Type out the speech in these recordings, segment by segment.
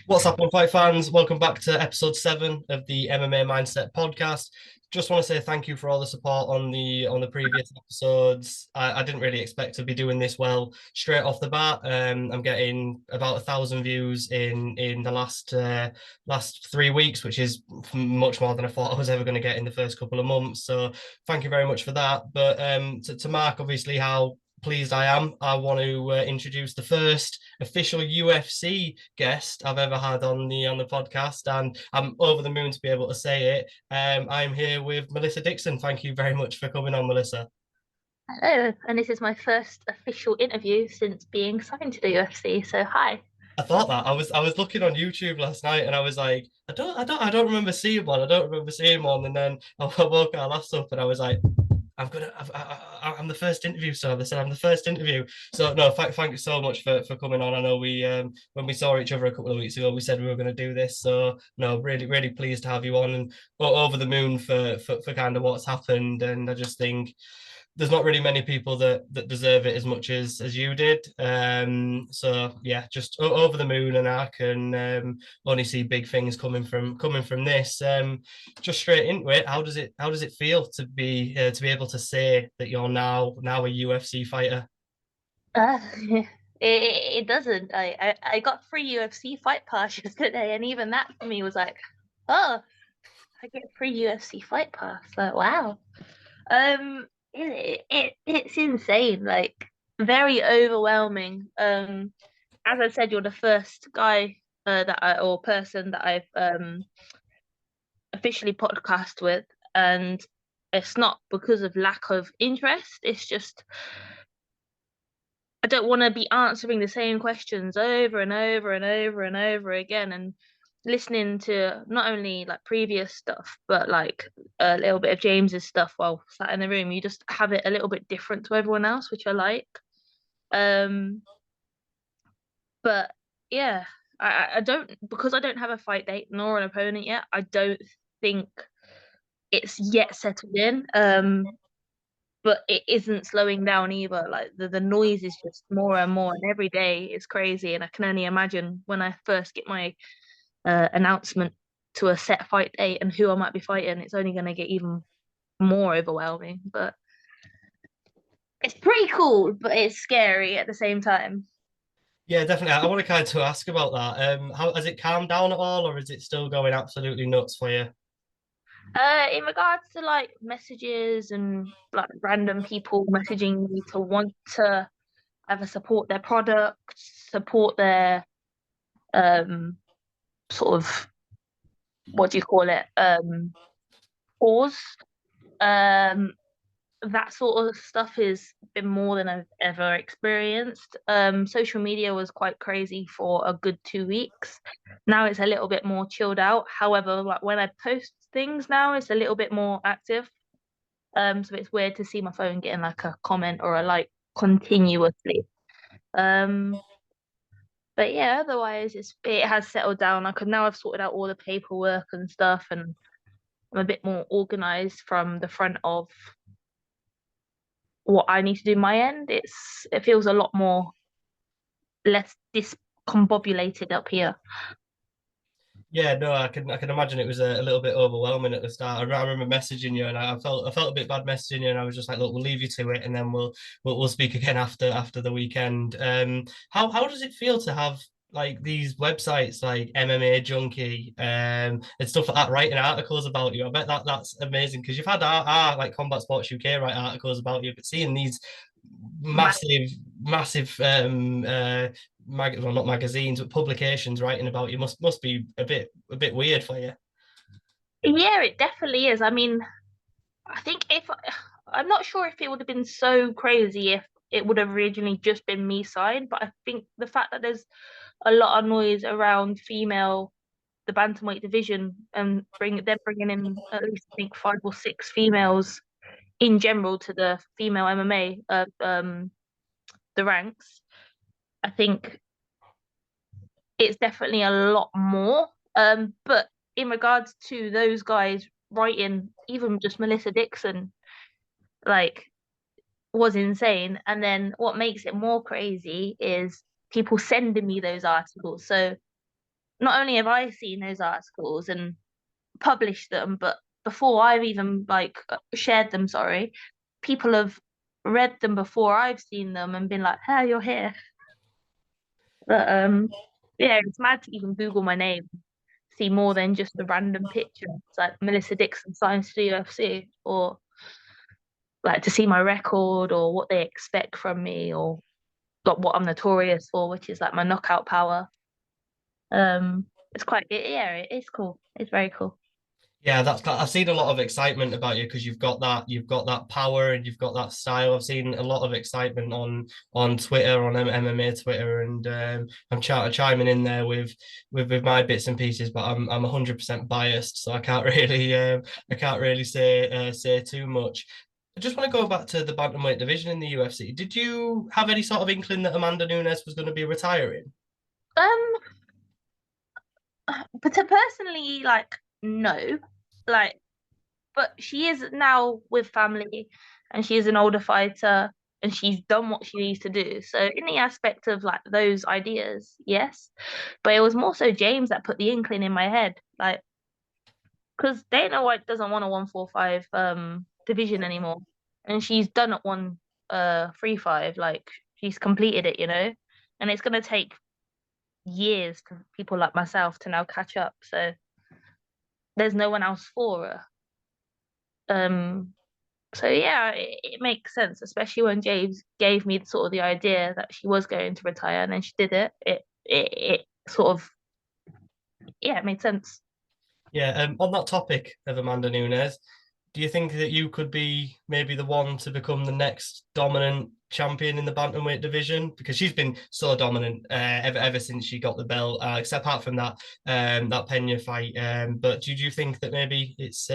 What's up, fight fans? Welcome back to episode 7 of the MMA Mindset podcast. Just want to say thank you for all the support on the previous episodes. I didn't really expect to be doing this well straight off the bat. I'm getting about 1,000 views in the last 3 weeks, which is much more than I thought I was ever going to get in the first couple of months. So thank you very much for that. But to mark obviously how pleased I am, I want to introduce the first official UFC guest I've ever had on the podcast, and I'm over the moon to be able to say it. I'm here with Melissa Dixon. Thank you very much for coming on, Melissa. Hello, and this is my first official interview since being signed to the UFC. So hi. I thought that I was looking on YouTube last night, and I was like, I don't remember seeing one. I don't remember seeing one, and then I woke our last up, and I was like, I'm the first interview, so they said I'm the first interview. So no, thank you so much for coming on. I know we when we saw each other a couple of weeks ago, we said we were going to do this. So no, really pleased to have you on, and over the moon for kind of what's happened. And I just think there's not really many people that deserve it as much as you did. So yeah, just over the moon, and I can only see big things coming from this. Just straight into it. How does it feel to be able to say that you're now a UFC fighter? It doesn't. I got free UFC fight pass yesterday, and even that for me was like, oh, I get free UFC fight pass. Like wow. It's insane. Like very overwhelming. As I said, you're the first guy that I or person that I've officially podcast with, and it's not because of lack of interest. It's just I don't want to be answering the same questions over and over and over and over again, and listening to not only like previous stuff but like a little bit of James's stuff while sat in the room. You just have it a little bit different to everyone else, which I like. Um, but yeah, I don't, because I don't have a fight date nor an opponent yet. I don't think it's yet settled in. But it isn't slowing down either. Like the noise is just more and more, and every day is crazy. And I can only imagine when I first get my announcement to a set fight date and who I might be fighting, it's only going to get even more overwhelming. But it's pretty cool, but it's scary at the same time. Yeah, definitely. I want to kind of ask about that. How has it calmed down at all, or is it still going absolutely nuts for you? In regards to like messages and like random people messaging me to want to either support their product, support their um sort of, what do you call it, cause, um that sort of stuff has been more than I've ever experienced. Social media was quite crazy for a good 2 weeks. Now it's a little bit more chilled out. However, like when I post things now, it's a little bit more active. So it's weird to see my phone getting like a comment or a like continuously. Um, but yeah, otherwise it has settled down. Like now I've sorted out all the paperwork and stuff, and I'm a bit more organized from the front of what I need to do my end. It feels a lot more less discombobulated up here. Yeah, no, I can imagine it was a little bit overwhelming at the start. I remember messaging you, and I felt a bit bad messaging you, and I was just like, look, we'll leave you to it, and then we'll speak again after the weekend. How does it feel to have like these websites like MMA Junkie and stuff like that writing articles about you? I bet that's amazing because you've had our like Combat Sports UK write articles about you, but seeing these massive well, not magazines but publications writing about you must be a bit weird for you. Yeah, it definitely is. I mean, I think if I'm not sure if it would have been so crazy if it would have originally just been me signed, but I think the fact that there's a lot of noise around the bantamweight division, and they're bringing in at least I think 5 or 6 females in general to the female MMA, the ranks. I think it's definitely a lot more. But in regards to those guys writing, even just Melissa Dixon, like, was insane. And then what makes it more crazy is people sending me those articles. So not only have I seen those articles and published them, but before I've even like shared them, sorry, people have read them before I've seen them and been like, "Hey, you're here." But yeah, it's mad to even Google my name, see more than just a random picture. It's like Melissa Dixon signs to the UFC, or like to see my record or what they expect from me, or like what I'm notorious for, which is like my knockout power. It's quite yeah, it is cool. It's very cool. Yeah, I've seen a lot of excitement about you because you've got that power and you've got that style. I've seen a lot of excitement on Twitter, on MMA Twitter, and I'm chiming in there with my bits and pieces, but I'm 100% biased, so I can't really say too much. I just want to go back to the bantamweight division in the UFC. Did you have any sort of inkling that Amanda Nunes was going to be retiring? Um, but to personally, like, no, like, but she is now with family, and she is an older fighter, and she's done what she needs to do. So in the aspect of like those ideas, yes, but it was more so James that put the inkling in my head, like, because Dana White doesn't want a 145 division anymore, and she's done at 135, like she's completed it, and it's gonna take years for people like myself to now catch up. So there's no one else for her. Um, so yeah, it makes sense, especially when James gave me sort of the idea that she was going to retire, and then she did it. It sort of, yeah, it made sense. Yeah, on that topic of Amanda Nunes, do you think that you could be maybe the one to become the next dominant champion in the bantamweight division? Because she's been so dominant ever since she got the belt, except apart from that Pena fight. But do you think that maybe it's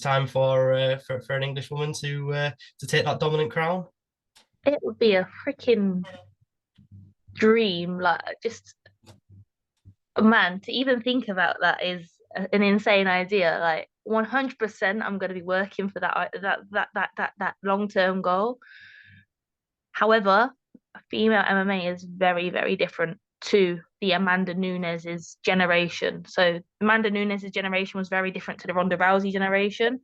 time for an English woman to take that dominant crown? It would be a freaking dream, like just man, to even think about that is an insane idea. Like 100%, I'm going to be working for that long-term goal. However, female MMA is very, very different to the Amanda Nunes's generation. So Amanda Nunes's generation was very different to the Ronda Rousey generation.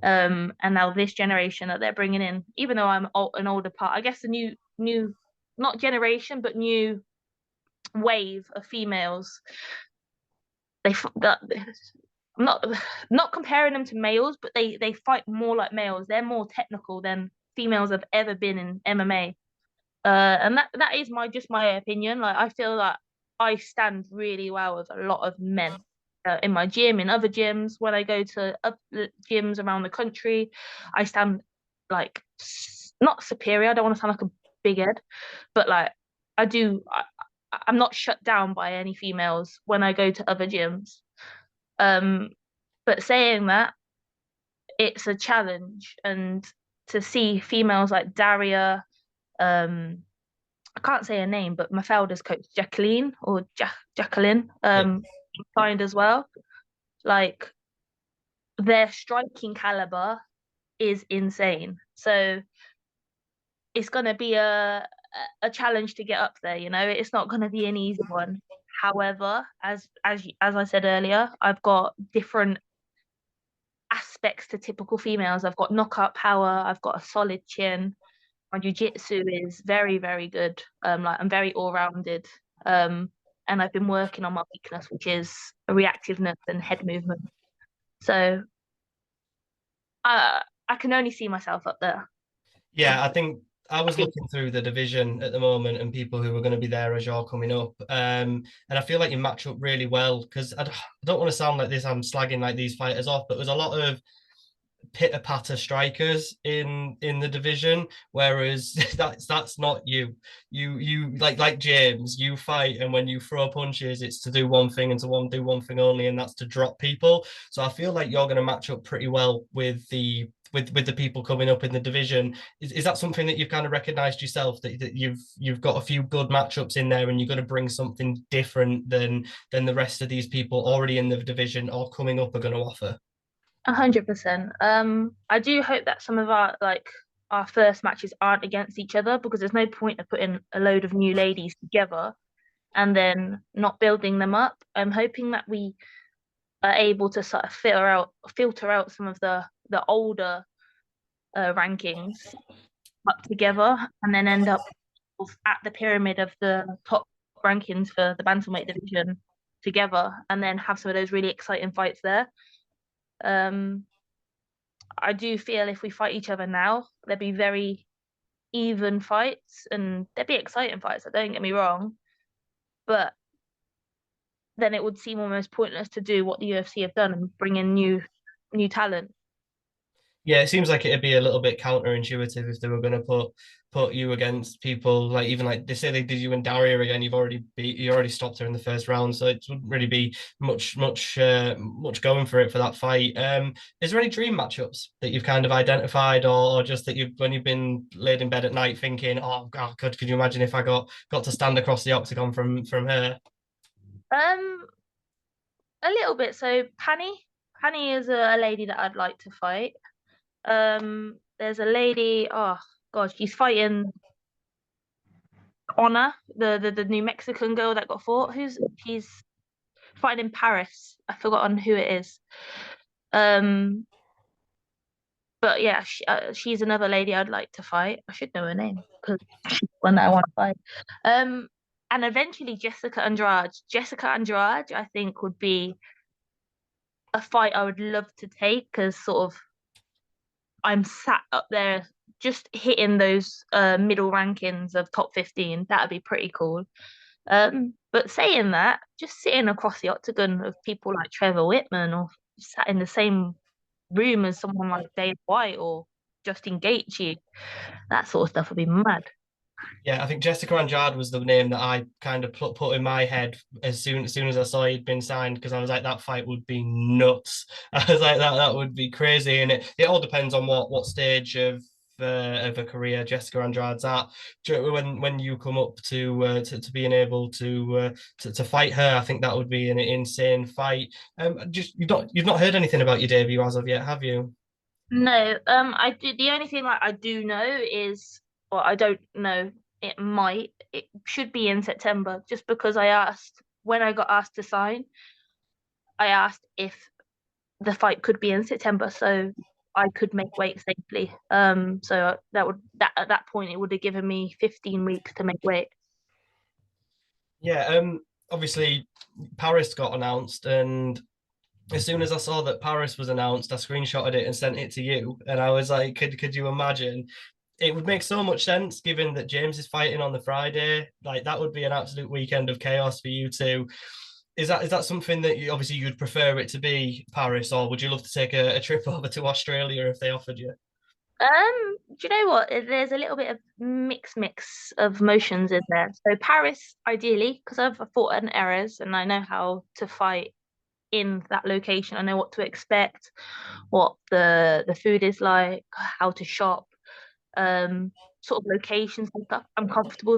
And now this generation that they're bringing in, even though I'm an older part, I guess the new, not generation, but new wave of females. That I'm not comparing them to males, but they fight more like males. They're more technical than females have ever been in MMA. And that is my opinion. Like I feel like I stand really well with a lot of men in my gym, in other gyms, when I go to other gyms around the country. I stand like not superior. I don't want to sound like a big head, but like I do. I'm not shut down by any females when I go to other gyms. Um, but saying that, it's a challenge, and to see females like Daria, um, I can't say her name, but Mafelda's coach Jacqueline or Jacqueline, Yeah. signed as well. Like their striking caliber is insane. So it's gonna be a challenge to get up there. It's not gonna be an easy one. However, as I said earlier, I've got different aspects to typical females. I've got knockout power. I've got a solid chin. My jiu-jitsu is very, very good. Like I'm very all-rounded. And I've been working on my weakness, which is reactiveness and head movement. So I can only see myself up there. Yeah, I think I was looking through the division at the moment and people who are going to be there as you're coming up. And I feel like you match up really well because I don't want to sound like this, I'm slagging like these fighters off, but there's a lot of pitter patter strikers in the division, whereas that's not you. You like James, you fight, and when you throw punches, it's to do one thing and do one thing only, and that's to drop people. So I feel like you're going to match up pretty well with the people coming up in the division. Is that something that you've kind of recognized yourself that you've got a few good matchups in there and you're going to bring something different than the rest of these people already in the division or coming up are going to offer? 100%. I do hope that some of our first matches aren't against each other, because there's no point of putting a load of new ladies together and then not building them up. I'm hoping that we are able to sort of filter out some of the older rankings up together, and then end up at the pyramid of the top rankings for the bantamweight division together, and then have some of those really exciting fights there. Um, I do feel if we fight each other now, there'd be very even fights and there'd be exciting fights. Don't get me wrong, but then it would seem almost pointless to do what the UFC have done and bring in new talent. Yeah, it seems like it'd be a little bit counterintuitive if they were going to put you against people like even like they say they did you and Daria again. You already stopped her in the first round, so it wouldn't really be much going for it for that fight. Is there any dream matchups that you've kind of identified, or just that you've when you've been laid in bed at night thinking, oh God, could you imagine if I got to stand across the octagon from her? Um, a little bit. So Pani is a lady that I'd like to fight. There's a lady. Oh God, she's fighting Honor, the New Mexican girl that got fought. She's fighting in Paris. I've forgotten who it is. Um, but yeah, she's another lady I'd like to fight. I should know her name because she's one that I want to fight. Um, and eventually Jessica Andrade. Jessica Andrade, I think, would be a fight I would love to take because sort of I'm sat up there just hitting those middle rankings of top 15. That'd be pretty cool. But saying that, just sitting across the octagon of people like Trevor Whitman or sat in the same room as someone like Dave White or Justin Gaethje, that sort of stuff would be mad. Yeah, I think Jessica Andrade was the name that I kind of put in my head as soon as I saw he'd been signed because I was like that fight would be nuts. I was like that would be crazy, and it all depends on what stage of a career Jessica Andrade's at. When you come up to being able to fight her, I think that would be an insane fight. Just you've not heard anything about your debut as of yet, have you? No, I do. The only thing like I do know is, or I don't know, it should be in September, just because I asked when I got asked to sign, I asked if the fight could be in September, so I could make weight safely. So that at that point it would have given me 15 weeks to make weight. Yeah, obviously Paris got announced, and as soon as I saw that Paris was announced, I screenshotted it and sent it to you. And I was like, could you imagine? It would make so much sense given that James is fighting on the Friday. Like that would be an absolute weekend of chaos for you two. Is that something that you obviously you'd prefer it to be Paris, or would you love to take a trip over to Australia if they offered you? Do you know what? There's a little bit of mix of emotions in there. So Paris, ideally, because I've fought in errors and I know how to fight in that location. I know what to expect, what the food is like, how to shop, sort of locations and stuff. I'm comfortable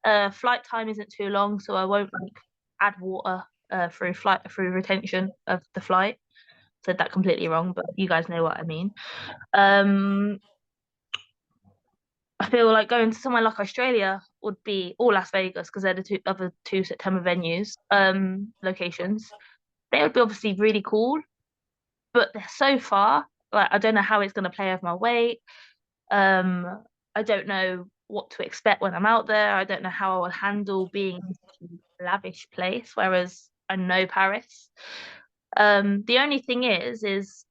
there. Flight time isn't too long, so I won't like add water through retention of the flight. Said that completely wrong, but you guys know what I mean. Um, I feel like going to somewhere like Australia would be or Las Vegas because they're the other two September venues, locations. They would be obviously really cool, but they're so far. Like I don't know how it's going to play with my weight. Um, I don't know what to expect when I'm out there. I don't know how I will handle being in such a lavish place, whereas I know Paris. The only thing is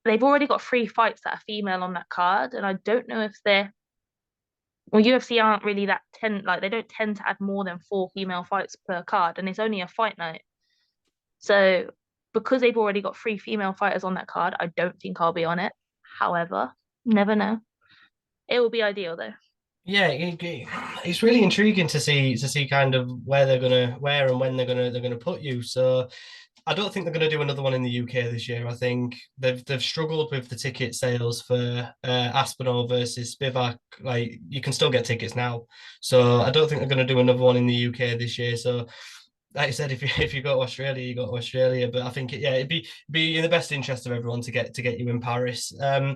they've already got three fights that are female on that card, and I don't know if they're well, UFC aren't really that tend like they don't tend to add more than four female fights per card, and it's only a fight night. So because they've already got three female fighters on that card, I don't think I'll be on it. However, never know. It will be ideal though. Yeah, it's really intriguing to see kind of where and when they're gonna put you. So I don't think they're going to do another one in the UK this year. I think they've struggled with the ticket sales for Aspinall versus Spivak. Like you can still get tickets now, so I don't think they're going to do another one in the UK this year. So, like I said, if you go to Australia, you go to Australia. But I think yeah, it'd be in the best interest of everyone to get you in Paris. I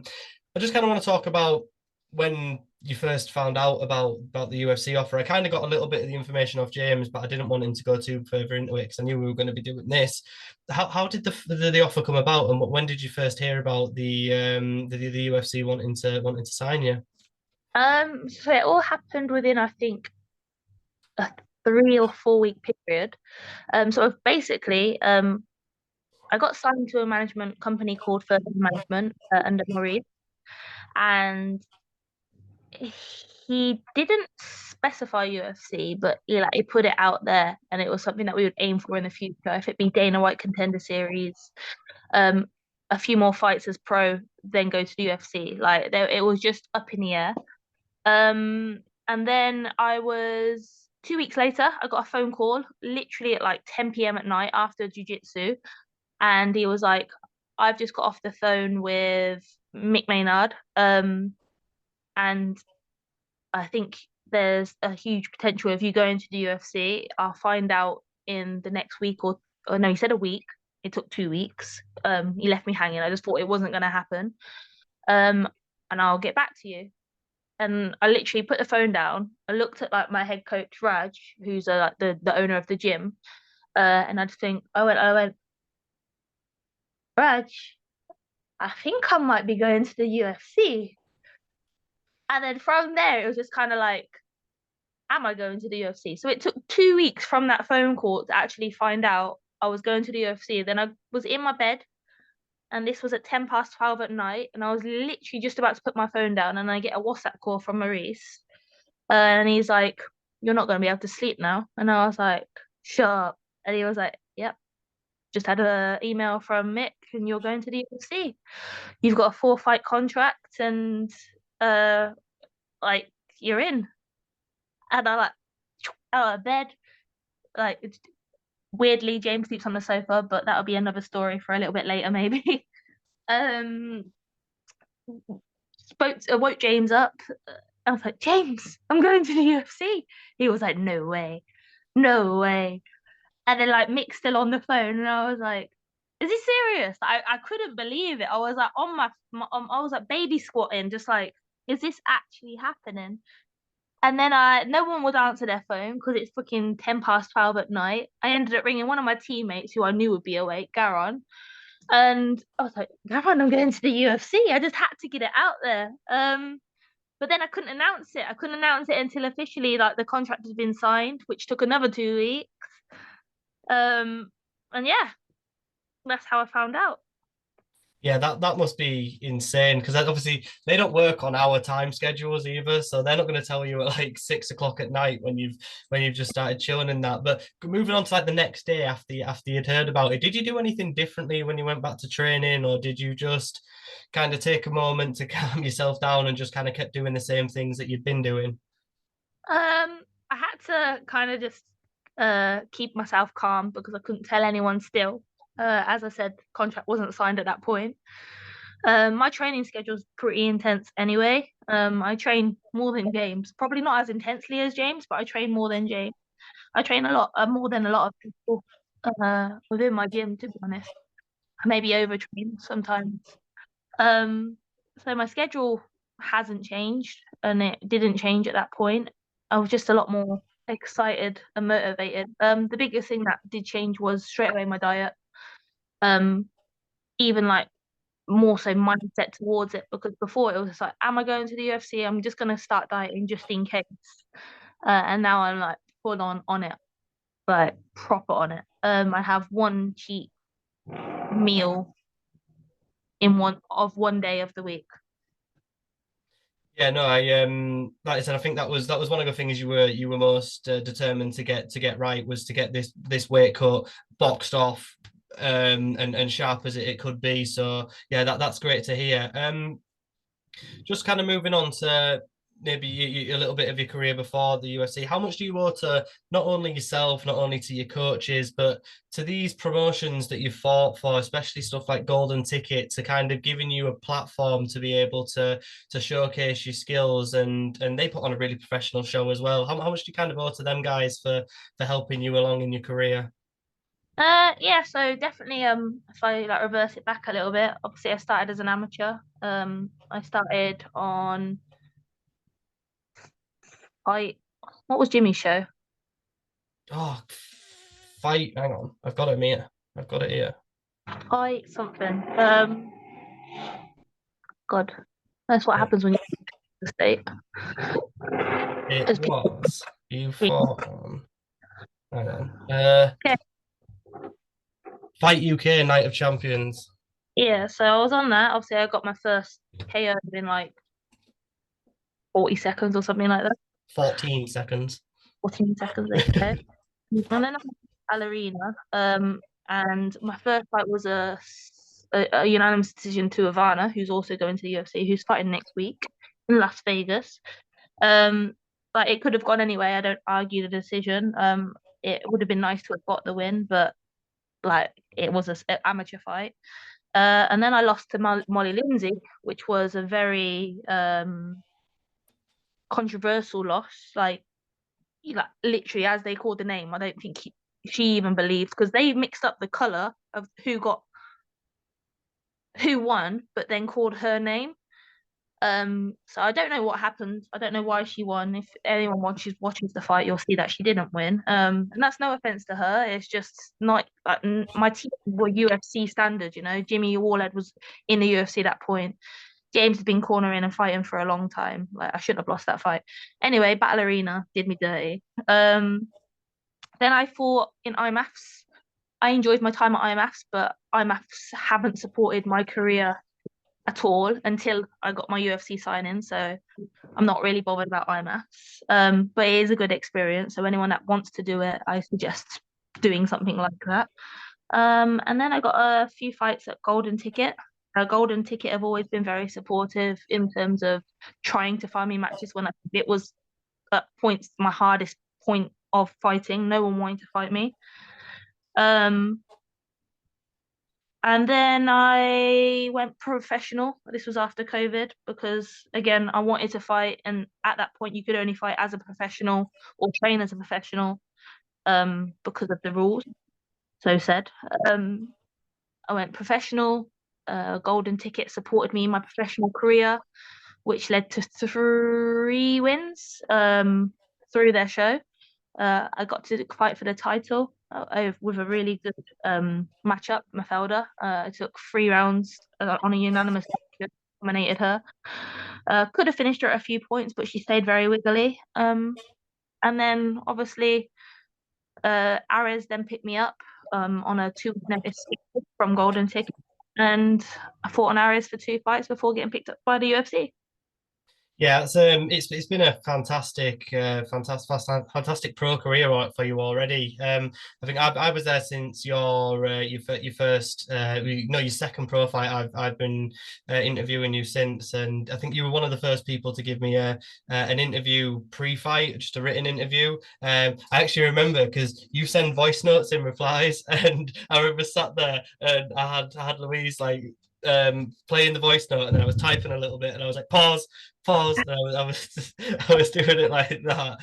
just kind of want to talk about when you first found out about the UFC offer. I kind of got a little bit of the information off James, but I didn't want him to go too further into it because I knew we were going to be doing this. How did the offer come about, and when did you first hear about the UFC wanting to sign you? So it all happened within, I think, a 3 or 4 week period. So basically, I got signed to a management company called Further Management under Maurice, and he didn't specify UFC, but he put it out there, and it was something that we would aim for in the future. If it be Dana White Contender Series, um, a few more fights as pro, then go to the UFC. Like there, it was just up in the air. And then I was 2 weeks later, I got a phone call, literally at like 10 p.m. at night after jujitsu, and he was like, "I've just got off the phone with Mick Maynard, and I think there's a huge potential of you going to the UFC. I'll find out in the next week or no, he said a week. It took 2 weeks. He left me hanging. I just thought it wasn't going to happen. Um, and I'll get back to you." And I literally put the phone down. I looked at like my head coach Raj, who's like the owner of the gym, and I just think I went, Raj, I think I might be going to the UFC. And then from there, it was just kind of like, am I going to the UFC? So it took 2 weeks from that phone call to actually find out I was going to the UFC. Then I was in my bed, and this was at 10 past 12 at night, and I was literally just about to put my phone down, and I get a WhatsApp call from Maurice, and he's like, "You're not going to be able to sleep now." And I was like, "Shut up." And he was like, "Yep, just had a email from Mick, and you're going to the UFC. You've got a 4 fight contract, and uh, like you're in." And I like out of bed, like weirdly, James sleeps on the sofa, but that'll be another story for a little bit later, maybe. um, woke James up. I was like, "James, I'm going to the UFC." He was like, "No way, no way." And then like Mick's still on the phone, and I was like, "Is he serious?" I couldn't believe it. I was like on I was like baby squatting, just like, "Is this actually happening?" And then no one would answer their phone because it's fucking 10 past 12 at night. I ended up ringing one of my teammates who I knew would be awake, Garon. And I was like, "Garon, I'm going to the UFC." I just had to get it out there. But then I couldn't announce it. I couldn't announce it until officially like the contract had been signed, which took another 2 weeks. And yeah, that's how I found out. Yeah, that must be insane because obviously they don't work on our time schedules either, so they're not going to tell you at like 6 o'clock at night when you've just started chilling and that. But moving on to like the next day after you'd heard about it, did you do anything differently when you went back to training, or did you just kind of take a moment to calm yourself down and just kind of kept doing the same things that you'd been doing? I had to kind of just keep myself calm because I couldn't tell anyone still. As I said, contract wasn't signed at that point. My training schedule's pretty intense anyway. I train more than James, probably not as intensely as James, but I train more than James. I train a lot, more than a lot of people within my gym, to be honest. I maybe overtrain sometimes. Um, so my schedule hasn't changed, and it didn't change at that point. I was just a lot more excited and motivated. The biggest thing that did change was straight away my diet. Um, even like more so mindset towards it, because before it was just like, am I going to the UFC? I'm just gonna start dieting just in case. And now I'm like full on it, like proper on it. I have one cheat meal in one day of the week. Yeah, no, like I said, I think that was one of the things you were most determined to get right was to get this weight cut boxed off, and sharp as it could be. So yeah, that's great to hear. Just kind of moving on to maybe a little bit of your career before the UFC. How much do you owe to not only yourself, not only to your coaches, but to these promotions that you fought for, especially stuff like Golden Ticket, to kind of giving you a platform to be able to showcase your skills, and they put on a really professional show as well. How much do you kind of owe to them guys for helping you along in your career? Yeah, so definitely if I like reverse it back a little bit, obviously I started as an amateur. I started on I what was Jimmy's show? Oh, fight. Hang on. I've got it here. I've got it here. Fight something. God, that's what Yeah. happens when you're in the state. It Just people. was. You fought on. Hang on. Okay. Fight UK Night of Champions. Yeah, so I was on that. Obviously, I got my first KO in like 40 seconds or something like that. 14 seconds. 14 seconds, okay. And then I went to ballerina. And my first fight was a unanimous decision to Ivana, who's also going to the UFC, who's fighting next week in Las Vegas. Um, but it could have gone anyway. I don't argue the decision. It would have been nice to have got the win, but like it was an amateur fight. And then I lost to Molly Lindsay, which was a very controversial loss. Like literally, as they called the name, I don't think she even believed because they mixed up the color of who won, but then called her name. So I don't know what happened. I don't know why she won. If anyone watches the fight, you'll see that she didn't win. And that's no offense to her. It's just not like my team were UFC standard. You know, Jimmy Warled was in the UFC at that point. James has been cornering and fighting for a long time. Like I shouldn't have lost that fight. Anyway, Battle Arena did me dirty. Then I fought in IMAFs. I enjoyed my time at IMAFs, but IMAFs haven't supported my career at all until I got my UFC sign in. So I'm not really bothered about IMAFs. But it is a good experience. So anyone that wants to do it, I suggest doing something like that. And then I got a few fights at Golden Ticket. Golden Ticket have always been very supportive in terms of trying to find me matches when it was at points my hardest point of fighting. No one wanted to fight me. Um, and then I went professional. This was after COVID because, again, I wanted to fight. And at that point, you could only fight as a professional or train as a professional because of the rules. So said. I went professional. Golden Ticket supported me in my professional career, which led to 3 wins through their show. I got to fight for the title with a really good matchup, Mafelda. I took 3 rounds on a unanimous decision, dominated her. Could have finished her at a few points, but she stayed very wiggly. And then obviously Ares then picked me up on a 2 notice from Golden Ticket, and I fought on Ares for 2 fights before getting picked up by the UFC. Yeah, it's been a fantastic pro career for you already. I think I was there since your first no your second pro fight. I've been interviewing you since, and I think you were one of the first people to give me a an interview pre-fight, just a written interview. I actually remember because you send voice notes in replies, and I remember sat there and I had Louise like playing the voice note, and then I was typing a little bit, and I was like pause. And I was doing it like that.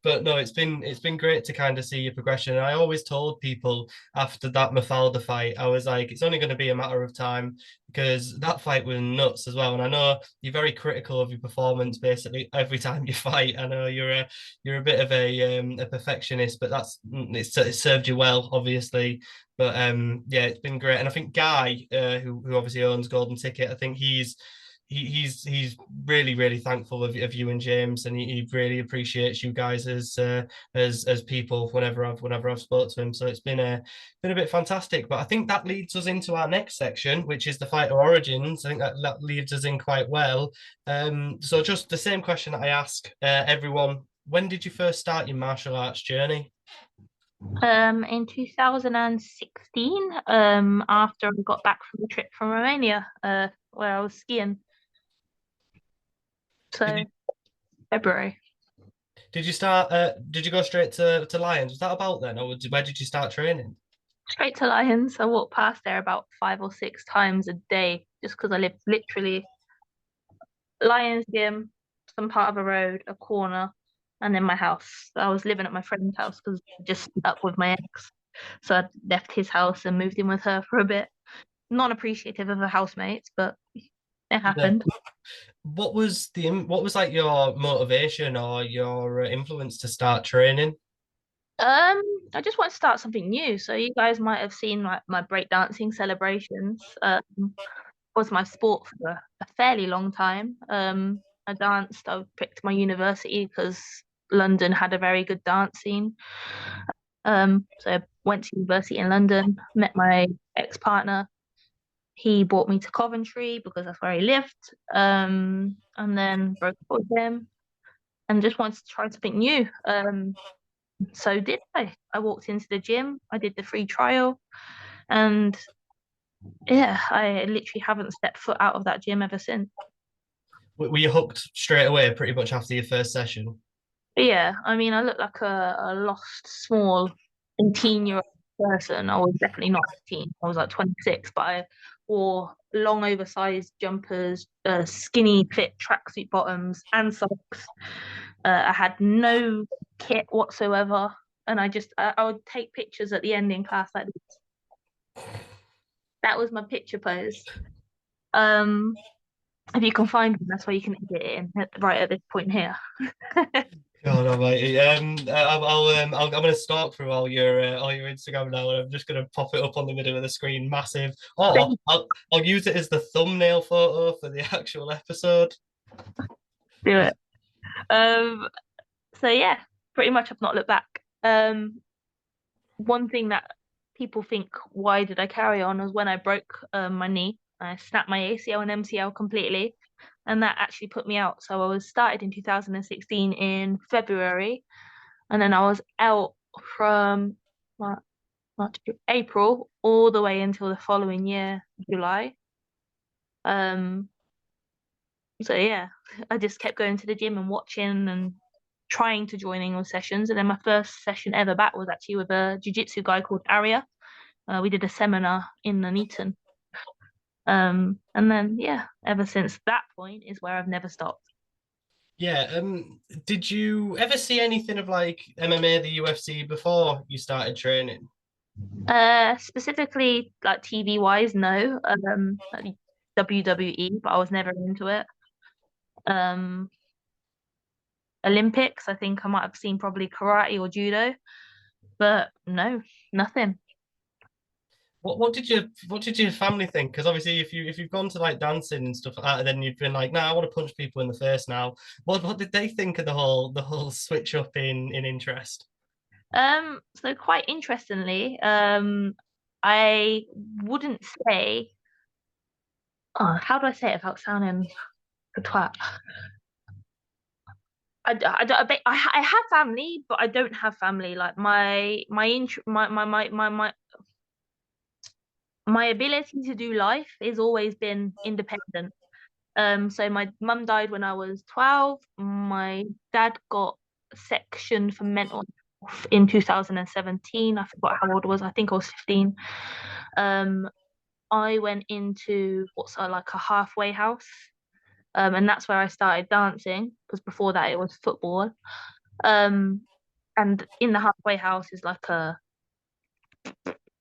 But no, it's been great to kind of see your progression. And I always told people after that Mafalda fight, I was like, it's only going to be a matter of time because that fight was nuts as well. And I know you're very critical of your performance basically every time you fight. I know you're a bit of a perfectionist, but it served you well, obviously. But yeah, it's been great, and I think Guy, who obviously owns Golden Ticket, I think he's really thankful of you and James, and he really appreciates you guys as people whenever I've spoke to him. So it's been a bit fantastic. But I think that leads us into our next section, which is the fighter origins. I think that leads us in quite well. So just the same question that I ask everyone: when did you first start your martial arts journey? In 2016, after I got back from the trip from Romania, where I was skiing. Did you So February. did you start? Did you go straight to Lions? Was that about then, or where did you start training? Straight to Lions. I walk past there about 5 or 6 times a day just because I live literally Lions gym, some part of a road, a corner, and then my house. I was living at my friend's house because I just split up with my ex. So I left his house and moved in with her for a bit. Non appreciative of the housemates, but it Yeah. happened. What was like your motivation or your influence to start training? Um, I just want to start something new. So you guys might have seen my breakdancing celebrations. Was my sport for a fairly long time. I danced. I picked my university because London had a very good dance scene. So I went to university in London, met my ex-partner. He brought me to Coventry because that's where he lived. And then broke up with him and just wanted to try something new. So did I. I walked into the gym, I did the free trial, and yeah, I literally haven't stepped foot out of that gym ever since. Were you hooked straight away, pretty much after your first session? But yeah, I mean, I look like a lost, small 18-year-old person. I was definitely not 18. I was like 26, but I wore long, oversized jumpers, skinny fit tracksuit bottoms, and socks. I had no kit whatsoever, and I would take pictures at the end in class like this. That was my picture pose. Um, if you can find one, that's where you can edit it in right at this point here. God almighty. I'm gonna stalk through all your Instagram now, and I'm just gonna pop it up on the middle of the screen, massive. Or I'll use it as the thumbnail photo for the actual episode. Do it. Um, so yeah, pretty much I've not looked back. One thing that people think, why did I carry on, was when I broke my knee. I snapped my ACL and MCL completely, and that actually put me out. So I was started in 2016 in February, and then I was out from March, April all the way until the following year, July. Um, so yeah, I just kept going to the gym and watching and trying to join in on sessions. And then my first session ever back was actually with a jiu-jitsu guy called Arya. We did a seminar in Nuneaton. And then yeah, ever since that point is where I've never stopped. Yeah. Did you ever see anything of like MMA, the UFC before you started training? Specifically like TV wise, no. Like WWE, but I was never into it. Um, Olympics, I think I might have seen probably karate or judo, but no, nothing. What did your family think? Because obviously, if you've gone to like dancing and stuff like that, and then you've been like, nah, I want to punch people in the face now. What did they think of the whole switch up in interest? So quite interestingly, I wouldn't say, oh, how do I say it without sounding a twat? I have family, but I don't have family. Like my ability to do life has always been independent. So my mum died when I was 12. My dad got sectioned for mental health in 2017. I forgot how old I was. I think I was 15. Um, I went into what's like a halfway house. And that's where I started dancing because before that it was football. Um, and in the halfway house is like a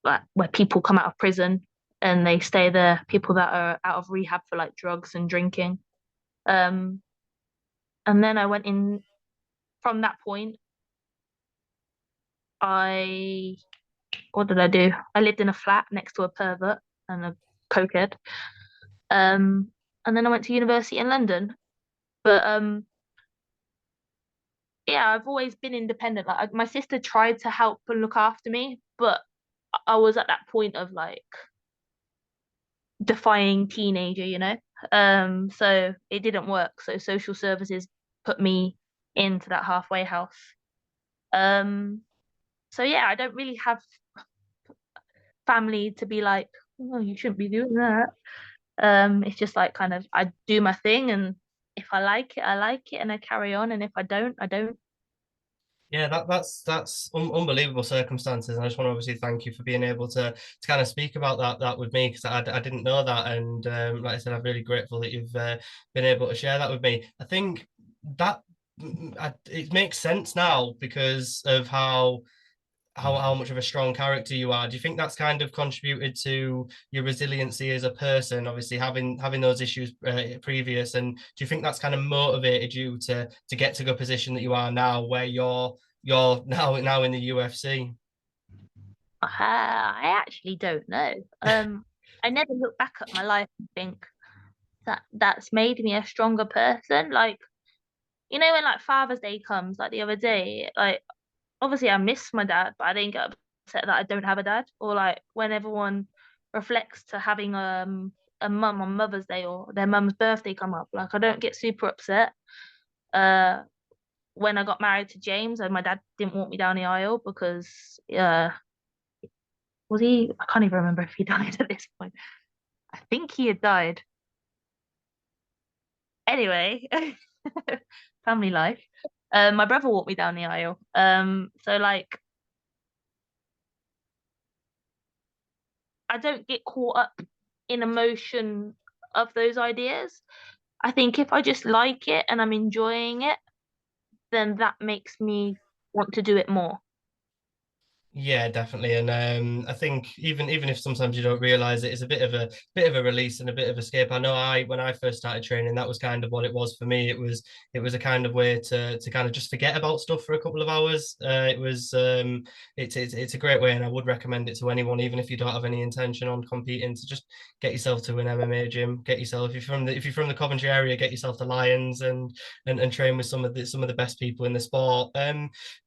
like where people come out of prison and they stay there, people that are out of rehab for like drugs and drinking. Um, and then I went in from that point. I what did I do? I lived in a flat next to a pervert and a cokehead. Um, and then I went to university in London. But yeah, I've always been independent. Like my sister tried to help and look after me, but I was at that point of like defying teenager, you know. So it didn't work. So social services put me into that halfway house. Um, so yeah, I don't really have family to be like, oh, you shouldn't be doing that. It's just like kind of I do my thing, and if I like it, and I carry on, and if I don't, I don't. Yeah, that's unbelievable circumstances, and I just want to obviously thank you for being able to kind of speak about that with me because I didn't know that, and like I said, I'm really grateful that you've been able to share that with me. I think that it makes sense now because of how how much of a strong character you are. Do you think that's kind of contributed to your resiliency as a person? Obviously, having those issues previous, and do you think that's kind of motivated you to get to the position that you are now, where you're now in the UFC? I actually don't know. I never look back at my life and think that's made me a stronger person. Like, you know, when like Father's Day comes, like the other day, like obviously I miss my dad, but I didn't get upset that I don't have a dad. Or like when everyone reflects to having a mum on Mother's Day or their mum's birthday come up, like I don't get super upset. Uh, when I got married to James, and my dad didn't walk me down the aisle because was he? I can't even remember if he died at this point. I think he had died. Anyway, family life. My brother walked me down the aisle. So like I don't get caught up in emotion of those ideas. I think if I just like it and I'm enjoying it, then that makes me want to do it more. Yeah, definitely, and I think even if sometimes you don't realize it, it's a bit of a release and a bit of escape. I know I when I first started training, that was kind of what it was for me. It was a kind of way to kind of just forget about stuff for a couple of hours. It's a great way, and I would recommend it to anyone, even if you don't have any intention on competing, to just get yourself to an MMA gym, get yourself if you're from the Coventry area, get yourself to Lions and train with some of the best people in the sport.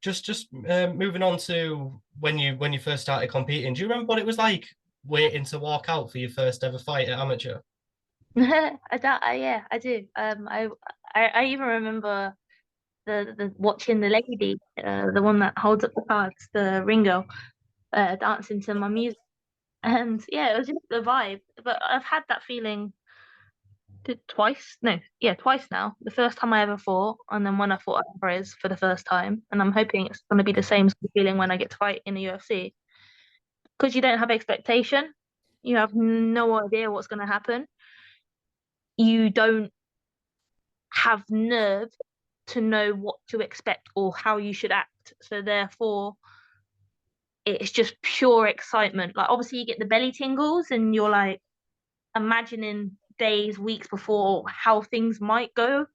Just moving on to when you first started competing, do you remember what it was like waiting to walk out for your first ever fight at amateur? Yeah, I do. I even remember the watching the lady, the one that holds up the cards, the Ringo, dancing to my music, and yeah, it was just the vibe. But I've had that feeling twice. No, yeah, twice now. The first time I ever fought, and then when I fought Alvarez for the first time, and I'm hoping it's going to be the same sort of feeling when I get to fight in the UFC because you don't have expectation. You have no idea what's going to happen. You don't have nerve to know what to expect or how you should act. So therefore, it's just pure excitement. Like obviously you get the belly tingles and you're like imagining days, weeks before how things might go,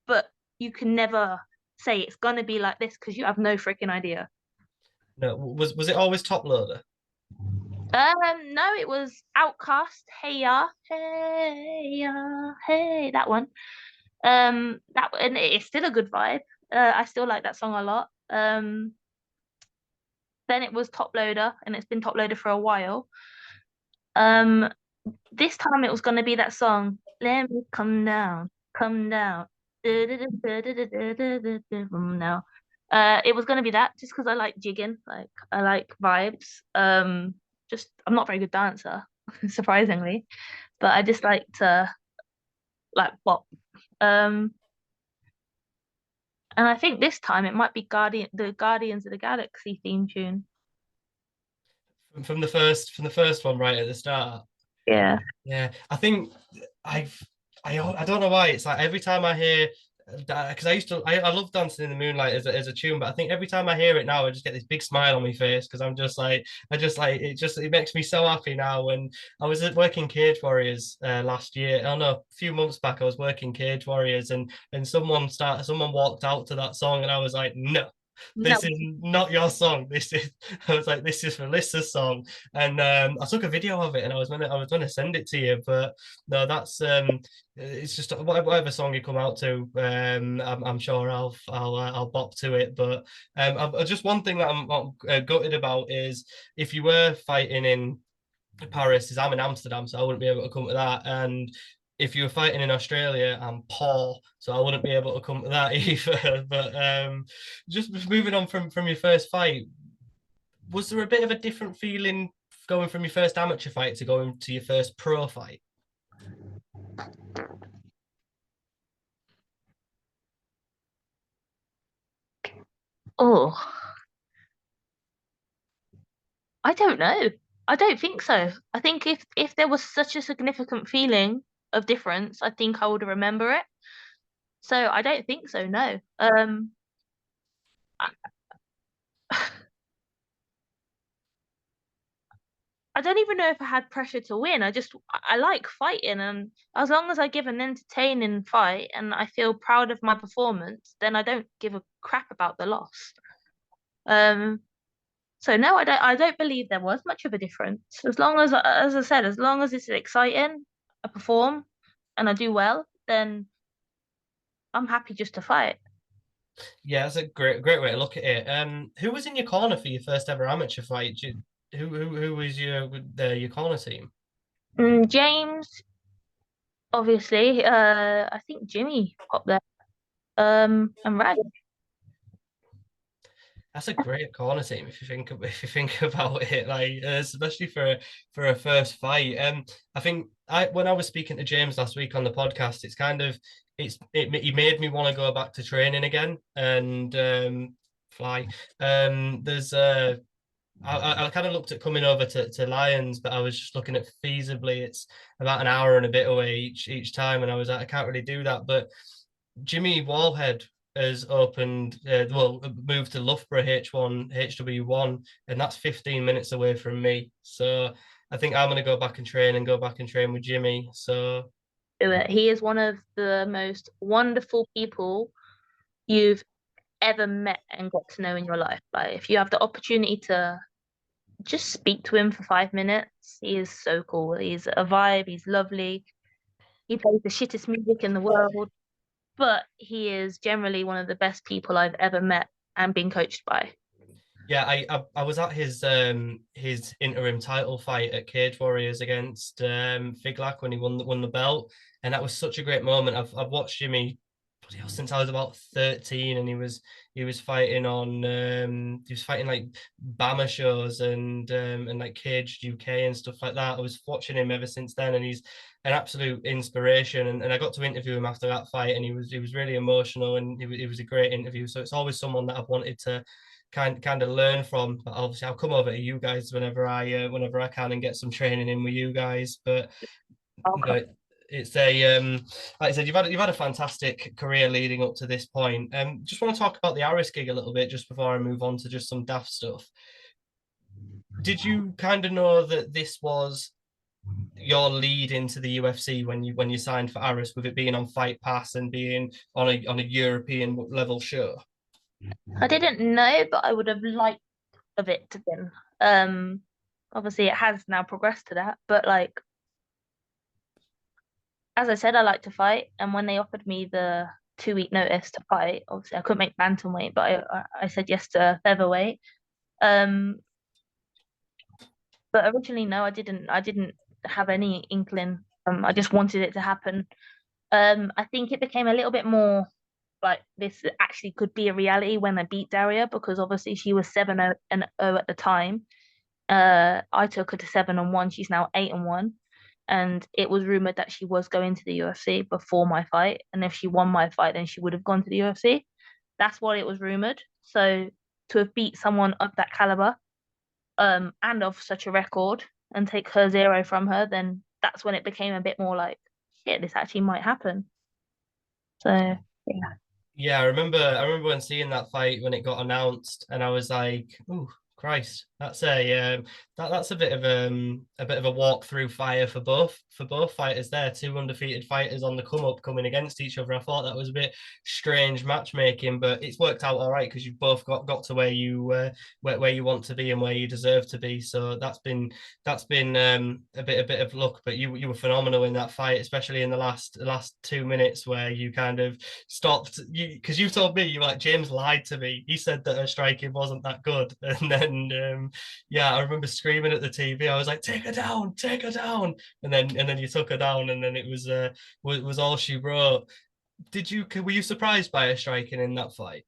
but you can never say it's gonna be like this because you have no freaking idea. No, was it always top loader? No, it was Outcast, Hey Ya, Hey Ya, Hey, that one. That and it's still a good vibe. I still like that song a lot. Then it was Top Loader, and it's been Top Loader for a while. Um, this time it was gonna be that song, Let Me Come Down. Now. It was gonna be that just because I like jigging, like I like vibes. Just I'm not a very good dancer, surprisingly, but I just like to like pop. Um, and I think this time it might be the Guardians of the Galaxy theme tune. From the first one right at the start. Yeah. Yeah, I think I've I don't know why it's like every time I hear because I love dancing in the moonlight as a tune, but I think every time I hear it now, I just get this big smile on my face because I'm just like it makes me so happy now. When I was at working Cage Warriors last year, oh no, a few months back, I was working Cage Warriors and someone walked out to that song and I was like, no. No. This is not your song. This is I was like, this is Melissa's song, and I took a video of it, and I was gonna send it to you, but no, that's it's just whatever song you come out to, I'm sure I'll bop to it. But just one thing that I'm gutted about is if you were fighting in Paris, is I'm in Amsterdam, so I wouldn't be able to come to that, and if you were fighting in Australia, I'm Paul, so I wouldn't be able to come to that either. But just moving on from your first fight, was there a bit of a different feeling going from your first amateur fight to going to your first pro fight? Oh, I don't know. I don't think so. I think if there was such a significant feeling of difference, I think I would remember it. So I don't think so, no. I, I don't even know if I had pressure to win. I like fighting, and as long as I give an entertaining fight and I feel proud of my performance, then I don't give a crap about the loss. Um, so no, I don't believe there was much of a difference. As I said, as long as it's exciting, I perform and I do well, then I'm happy just to fight. Yeah, that's a great way to look at it. Who was in your corner for your first ever amateur fight? Who was your corner team? James, obviously, I think Jimmy up there. And Rag. That's a great corner team if you think about it, like especially for a first fight. I think I when I was speaking to James last week on the podcast, it's kind of he made me want to go back to training again and fly. There's I kind of looked at coming over to Lions, but I was just looking at feasibly. It's about an hour and a bit away each time, and I was like, I can't really do that. But Jimmy Wallhead has opened, moved to Loughborough H1, HW1, and that's 15 minutes away from me. So I think I'm going to go back and train with Jimmy. So Do it. He is one of the most wonderful people you've ever met and got to know in your life. Like, if you have the opportunity to just speak to him for 5 minutes, he is so cool. He's a vibe, he's lovely. He plays the shittest music in the world, but he is generally one of the best people I've ever met and been coached by. yeah, I was at his interim title fight at Cage Warriors against Figlak when he won the belt, and that was such a great moment. I've watched Jimmy since I was about 13, and he was fighting on he was fighting like Bama shows and like Caged UK and stuff like that. I was watching him ever since then, and he's an absolute inspiration. And I got to interview him after that fight, and he was really emotional, and it was a great interview. So it's always someone that I've wanted to kind of learn from. But obviously, I'll come over to you guys whenever I can and get some training in with you guys. But Okay. no, it's a like I said, you've had a fantastic career leading up to this point. Just want to talk about the Aris gig a little bit just before I move on to just some daft stuff. Did you kind of know that this was your lead into the UFC when you signed for Aris, with it being on Fight Pass and being on a European level show? I didn't know, but I would have liked of it to been. Um, Obviously it has now progressed to that, but like as I said, I like to fight, and when they offered me the 2 week notice to fight, obviously I couldn't make bantamweight, but I said yes to featherweight. Um, but originally, no, I didn't have any inkling. I just wanted it to happen. I think it became a little bit more like this actually could be a reality when I beat Daria, because obviously she was 7-0 at the time. I took her to 7-1. She's now 8-1. And it was rumored that she was going to the UFC before my fight. And if she won my fight, then she would have gone to the UFC. That's what it was rumored. So to have beat someone of that caliber, and of such a record, and take her zero from her, then that's when it became a bit more like, shit, this actually might happen. So yeah. Yeah, I remember when seeing that fight when it got announced, and I was like, "Ooh, Christ, that's that's a bit of a walk through fire for both fighters there. Two undefeated fighters on the come up coming against each other. I thought that was a bit strange matchmaking, but it's worked out all right because you've both got to where you want to be and where you deserve to be. So that's been a bit of luck, but you were phenomenal in that fight, especially in the last 2 minutes where you kind of stopped you because you told me you were like James lied to me. He said that her striking wasn't that good, and then yeah, I remember screaming at the TV. I was like, take her down, and then you took her down, and then it was all she wrote. Were you surprised by her striking in that fight?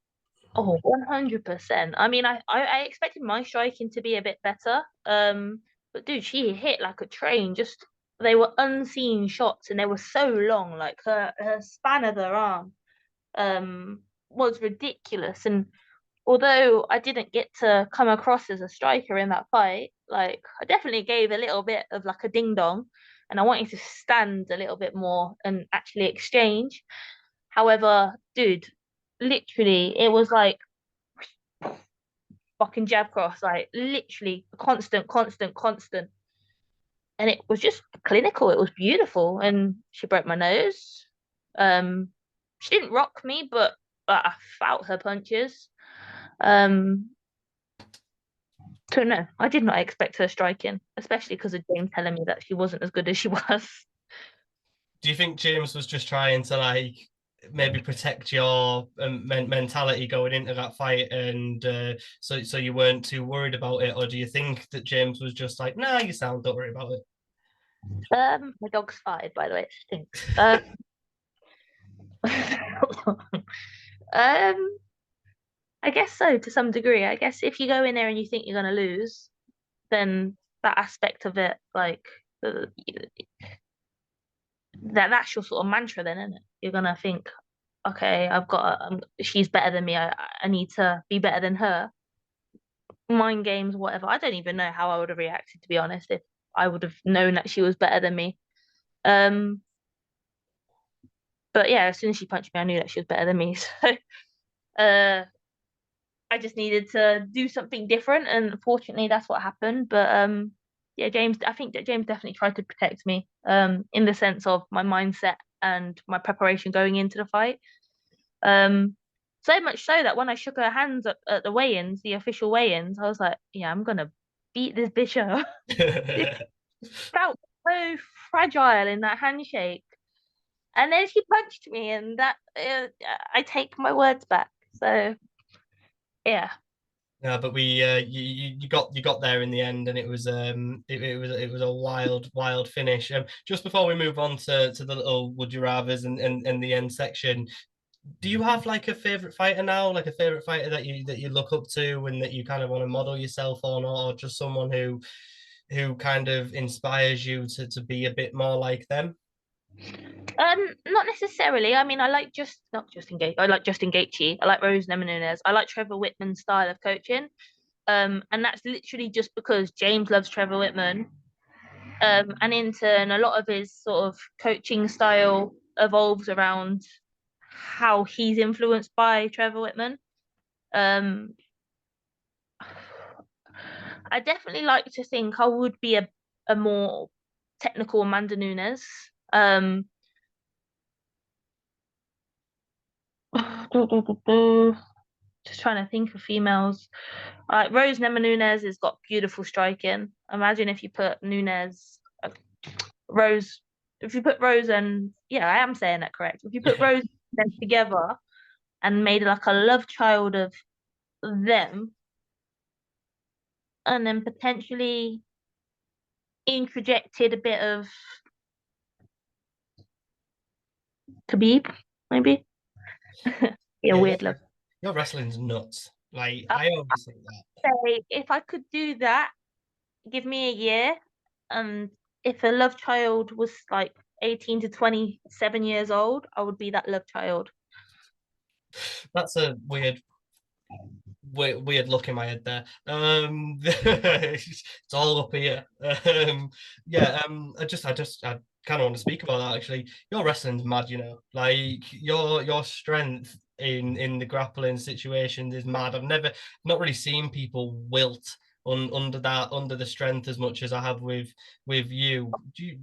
Oh, 100%. I mean, I expected my striking to be a bit better. But dude, she hit like a train. Just they were unseen shots and they were so long. Like her span of her arm was ridiculous. And although I didn't get to come across as a striker in that fight, like I definitely gave a little bit of like a ding dong, and I wanted to stand a little bit more and actually exchange. However, dude, literally, it was like fucking jab cross, like literally constant, constant, constant. and it was just clinical. It was beautiful, and she broke my nose. Um, she didn't rock me, but I felt her punches. Um, so no, I did not expect her striking, especially because of James telling me that she wasn't as good as she was. Do you think James was just trying to like maybe protect your mentality going into that fight, and so you weren't too worried about it, or do you think that James was just like, nah, you sound, don't worry about My dog's fired, by the way, it stinks. it? Um, I guess so to some degree. I guess if you go in there and you think you're gonna lose, then that aspect of it, like uh, that's your sort of mantra, then, isn't it? You're gonna think, okay, she's better than me. I need to be better than her. Mind games, whatever. I don't even know how I would have reacted, to be honest, if I would have known that she was better than me. Um, but yeah, as soon as she punched me, I knew that she was better than me. So, I just needed to do something different, and fortunately, that's what happened. But yeah, James, I think that James definitely tried to protect me, in the sense of my mindset and my preparation going into the fight. Um, so much so that when I shook her hands at the weigh-ins, the official weigh-ins, I was like, yeah, I'm gonna beat this bitch up. It felt so fragile in that handshake. And then she punched me, and that I take my words back. So yeah. Yeah, but we you got there in the end, and it was a wild finish. Just before we move on to the little would you rather's and the end section, do you have like a favorite fighter now, like a favorite fighter that you look up to and that you kind of want to model yourself on, or just someone who kind of inspires you to be a bit more like them? Not necessarily. I mean, I like just not Justin Gaethje. I like Justin Gaethje. I like Rose Namajunas. I like Trevor Whitman's style of coaching. And that's literally just because James loves Trevor Whitman. And in turn, a lot of his sort of coaching style evolves around how he's influenced by Trevor Whitman. Um, I definitely like to think I would be a more technical Amanda Nunes. Um, just trying to think of females. Like Rose Namajunas has got beautiful striking. Imagine if you put Rose, if you put Rose and yeah, I am saying that correct. If you put Rose and Nunes together and made like a love child of them, and then potentially interjected a bit of Khabib, maybe. Yeah, Yeah, weird love. your wrestling's nuts. Like I'd I always think that. say if I could do that, give me a year, and if a love child was like 18 to 27 years old, I would be that love child. That's a weird look in my head there. It's all up here. Yeah. I kind of want to speak about that actually. Your wrestling's mad, you know. Like your strength in the grappling situations is mad. Not really seen people wilt under the strength as much as I have with you.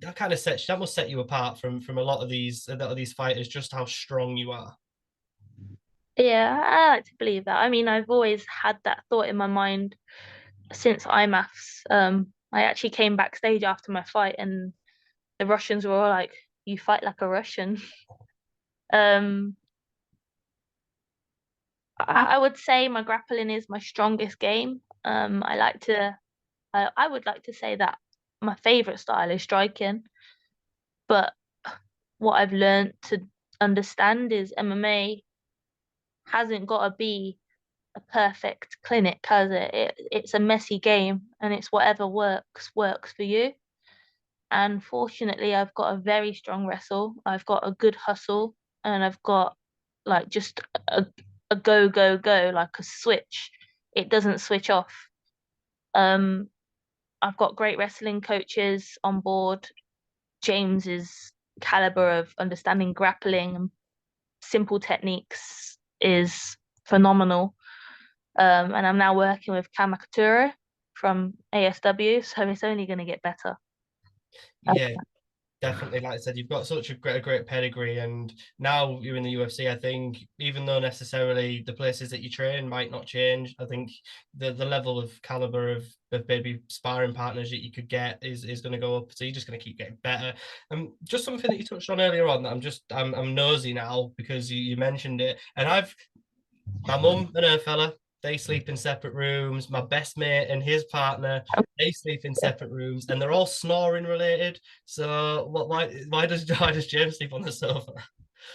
That must set you apart from a lot of these fighters, just how strong you are. Yeah, I like to believe that. I mean, I've always had that thought in my mind since IMAFs. I actually came backstage after my fight, and the Russians were all like, "You fight like a Russian." Um, I would say my grappling is my strongest game. I would like to say that my favorite style is striking, but what I've learned to understand is MMA hasn't got to be a perfect clinic, has it? It's a messy game, and it's whatever works for you. And fortunately, I've got a very strong wrestle. I've got a good hustle, and I've got like just a go, like a switch. It doesn't switch off. Um, I've got great wrestling coaches on board. James's caliber of understanding grappling and simple techniques is phenomenal. And I'm now working with Kamakura from ASW, so it's only going to get better. Yeah, definitely. Like I said, you've got such a great pedigree, and now you're in the UFC. I think even though necessarily the places that you train might not change, I think the level of caliber of maybe sparring partners that you could get is going to go up. So you're just going to keep getting better. Just something that you touched on earlier on that I'm nosy now because you mentioned it, and my mum and her fella, they sleep in separate rooms. My best mate and his partner, they sleep in separate rooms, and they're all snoring related. So, why does James sleep on the sofa?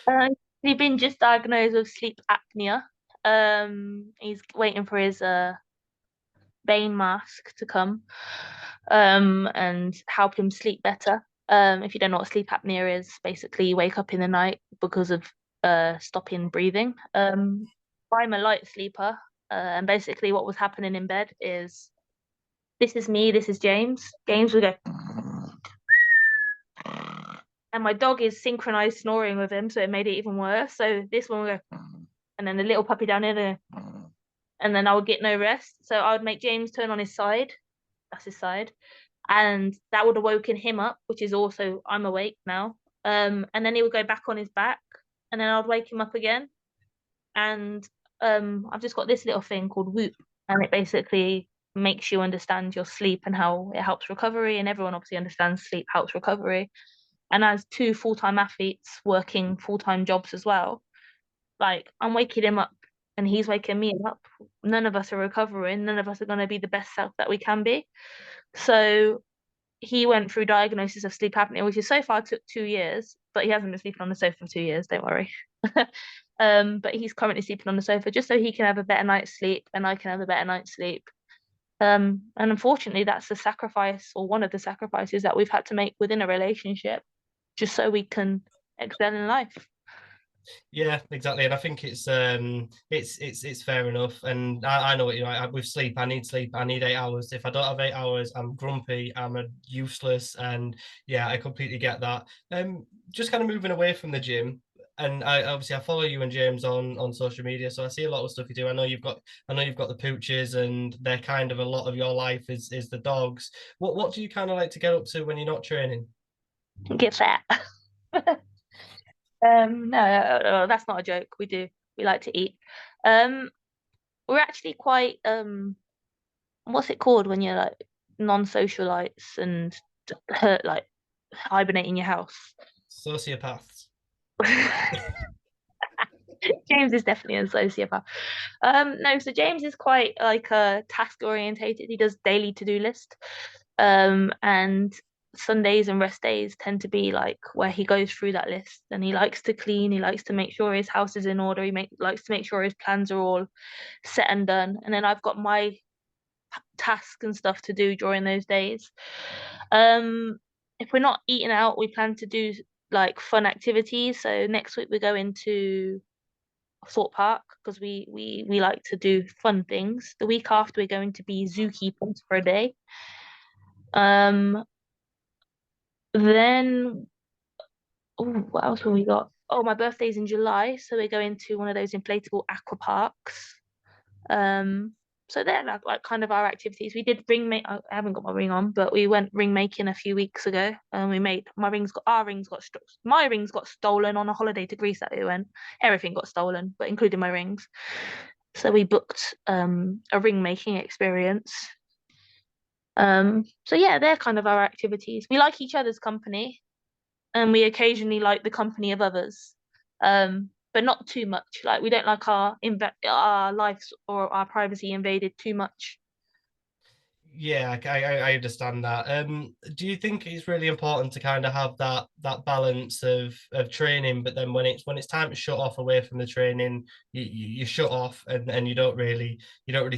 Uh, he's been just diagnosed with sleep apnea. He's waiting for his vein mask to come, and help him sleep better. If you don't know what sleep apnea is, basically you wake up in the night because of stopping breathing. I'm a light sleeper, and basically what was happening in bed is this is me, this is James. James would go, and my dog is synchronized snoring with him, so it made it even worse. So this one would go, and then the little puppy down here, and then I would get no rest. So I would make James turn on his side. That's his side. And that would have woken him up, which is also I'm awake now. And then he would go back on his back, and then I'd wake him up again. And I've just got this little thing called Whoop, and it basically makes you understand your sleep and how it helps recovery. And everyone obviously understands sleep helps recovery. And as two full-time athletes working full-time jobs as well, like I'm waking him up and he's waking me up. None of us are recovering. None of us are going to be the best self that we can be. So he went through diagnosis of sleep apnea, which is so far took 2 years, but he hasn't been sleeping on the sofa for 2 years, don't worry. But he's currently sleeping on the sofa just so he can have a better night's sleep and I can have a better night's sleep. And unfortunately, that's the sacrifice or one of the sacrifices that we've had to make within a relationship, just so we can excel in life. Yeah, exactly. And I think it's fair enough. And I know what you know. With sleep, I need sleep. I need 8 hours. If I don't have 8 hours, I'm grumpy. I'm a useless. And yeah, I completely get that. Just kind of moving away from the gym. And I follow you and James on social media, so I see a lot of stuff you do. I know you've got the pooches, and they're kind of a lot of your life is the dogs. What do you kind of like to get up to when you're not training? Get fat. No, that's not a joke. We do. We like to eat. Um, we're actually quite what's it called when you're like non-socialites and hurt like hibernate in your house. Sociopaths. James is definitely a sociopath. No, so James is quite like task orientated. He does daily to-do list. And Sundays and rest days tend to be like where he goes through that list and he likes to clean, he likes to make sure his house is in order, likes to make sure his plans are all set and done. And then I've got my tasks and stuff to do during those days. Um, if we're not eating out, we plan to do like fun activities. So next week we're going to Thought Park because we like to do fun things. The week after we're going to be zookeepers for a day. Um, then what else have we got? Oh, my birthday's in July, so we're going to one of those inflatable aqua parks. Um, so they're like kind of our activities. We did ring make. I haven't got my ring on, but we went ring making a few weeks ago, and we made my rings got stolen on a holiday to Greece that we went. Everything got stolen, but including my rings. So we booked a ring making experience. So yeah, they're kind of our activities. We like each other's company, and we occasionally like the company of others. But not too much. Like we don't like our lives or our privacy invaded too much. Yeah, I understand that. Do you think it's really important to kind of have that balance of training, but then when it's time to shut off away from the training, you shut off and you don't really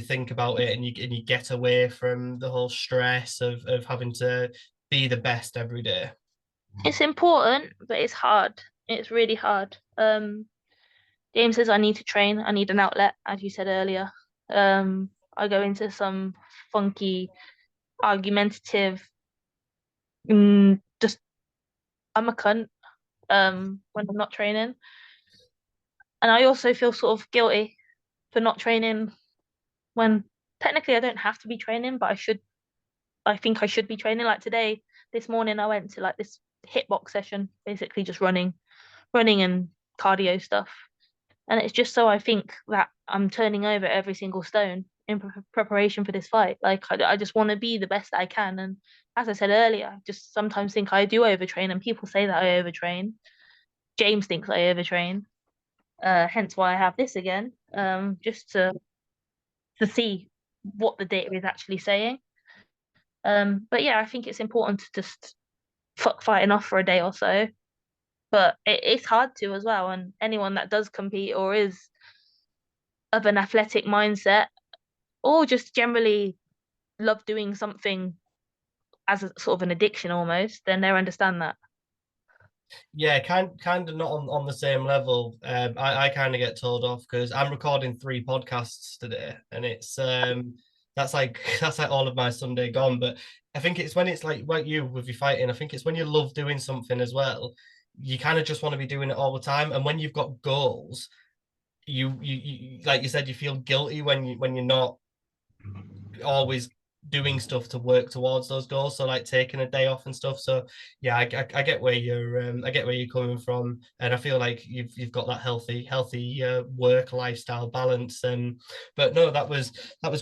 think about it, and you get away from the whole stress of having to be the best every day. It's important, but it's hard. It's really hard. James says I need to train. I need an outlet, as you said earlier. I go into some funky, argumentative, just I'm a cunt. When I'm not training, and I also feel sort of guilty for not training when technically I don't have to be training, but I should. I think I should be training. Like today, this morning I went to like this hitbox session, basically just running and cardio stuff. And it's just so I think that I'm turning over every single stone in preparation for this fight. Like I just want to be the best that I can. And as I said earlier, I just sometimes think I do overtrain, and people say that I overtrain. James thinks I overtrain. Hence why I have this again, just to see what the data is actually saying. But yeah, I think it's important to just fuck fighting off for a day or so. But it's hard to as well. And anyone that does compete or is of an athletic mindset, or just generally love doing something as a sort of an addiction almost, then they understand that. Yeah, kind of not on the same level. I kind of get told off because I'm recording 3 podcasts today, and it's that's like that's like all of my Sunday gone. But I think it's when it's like you with your fighting. I think it's when you love doing something as well. You kind of just want to be doing it all the time, and when you've got goals, you like you said, you feel guilty when you're not always doing stuff to work towards those goals. So like taking a day off and stuff. So yeah, I get where I get where you're coming from, and I feel like you've got that healthy work lifestyle balance. But no, that was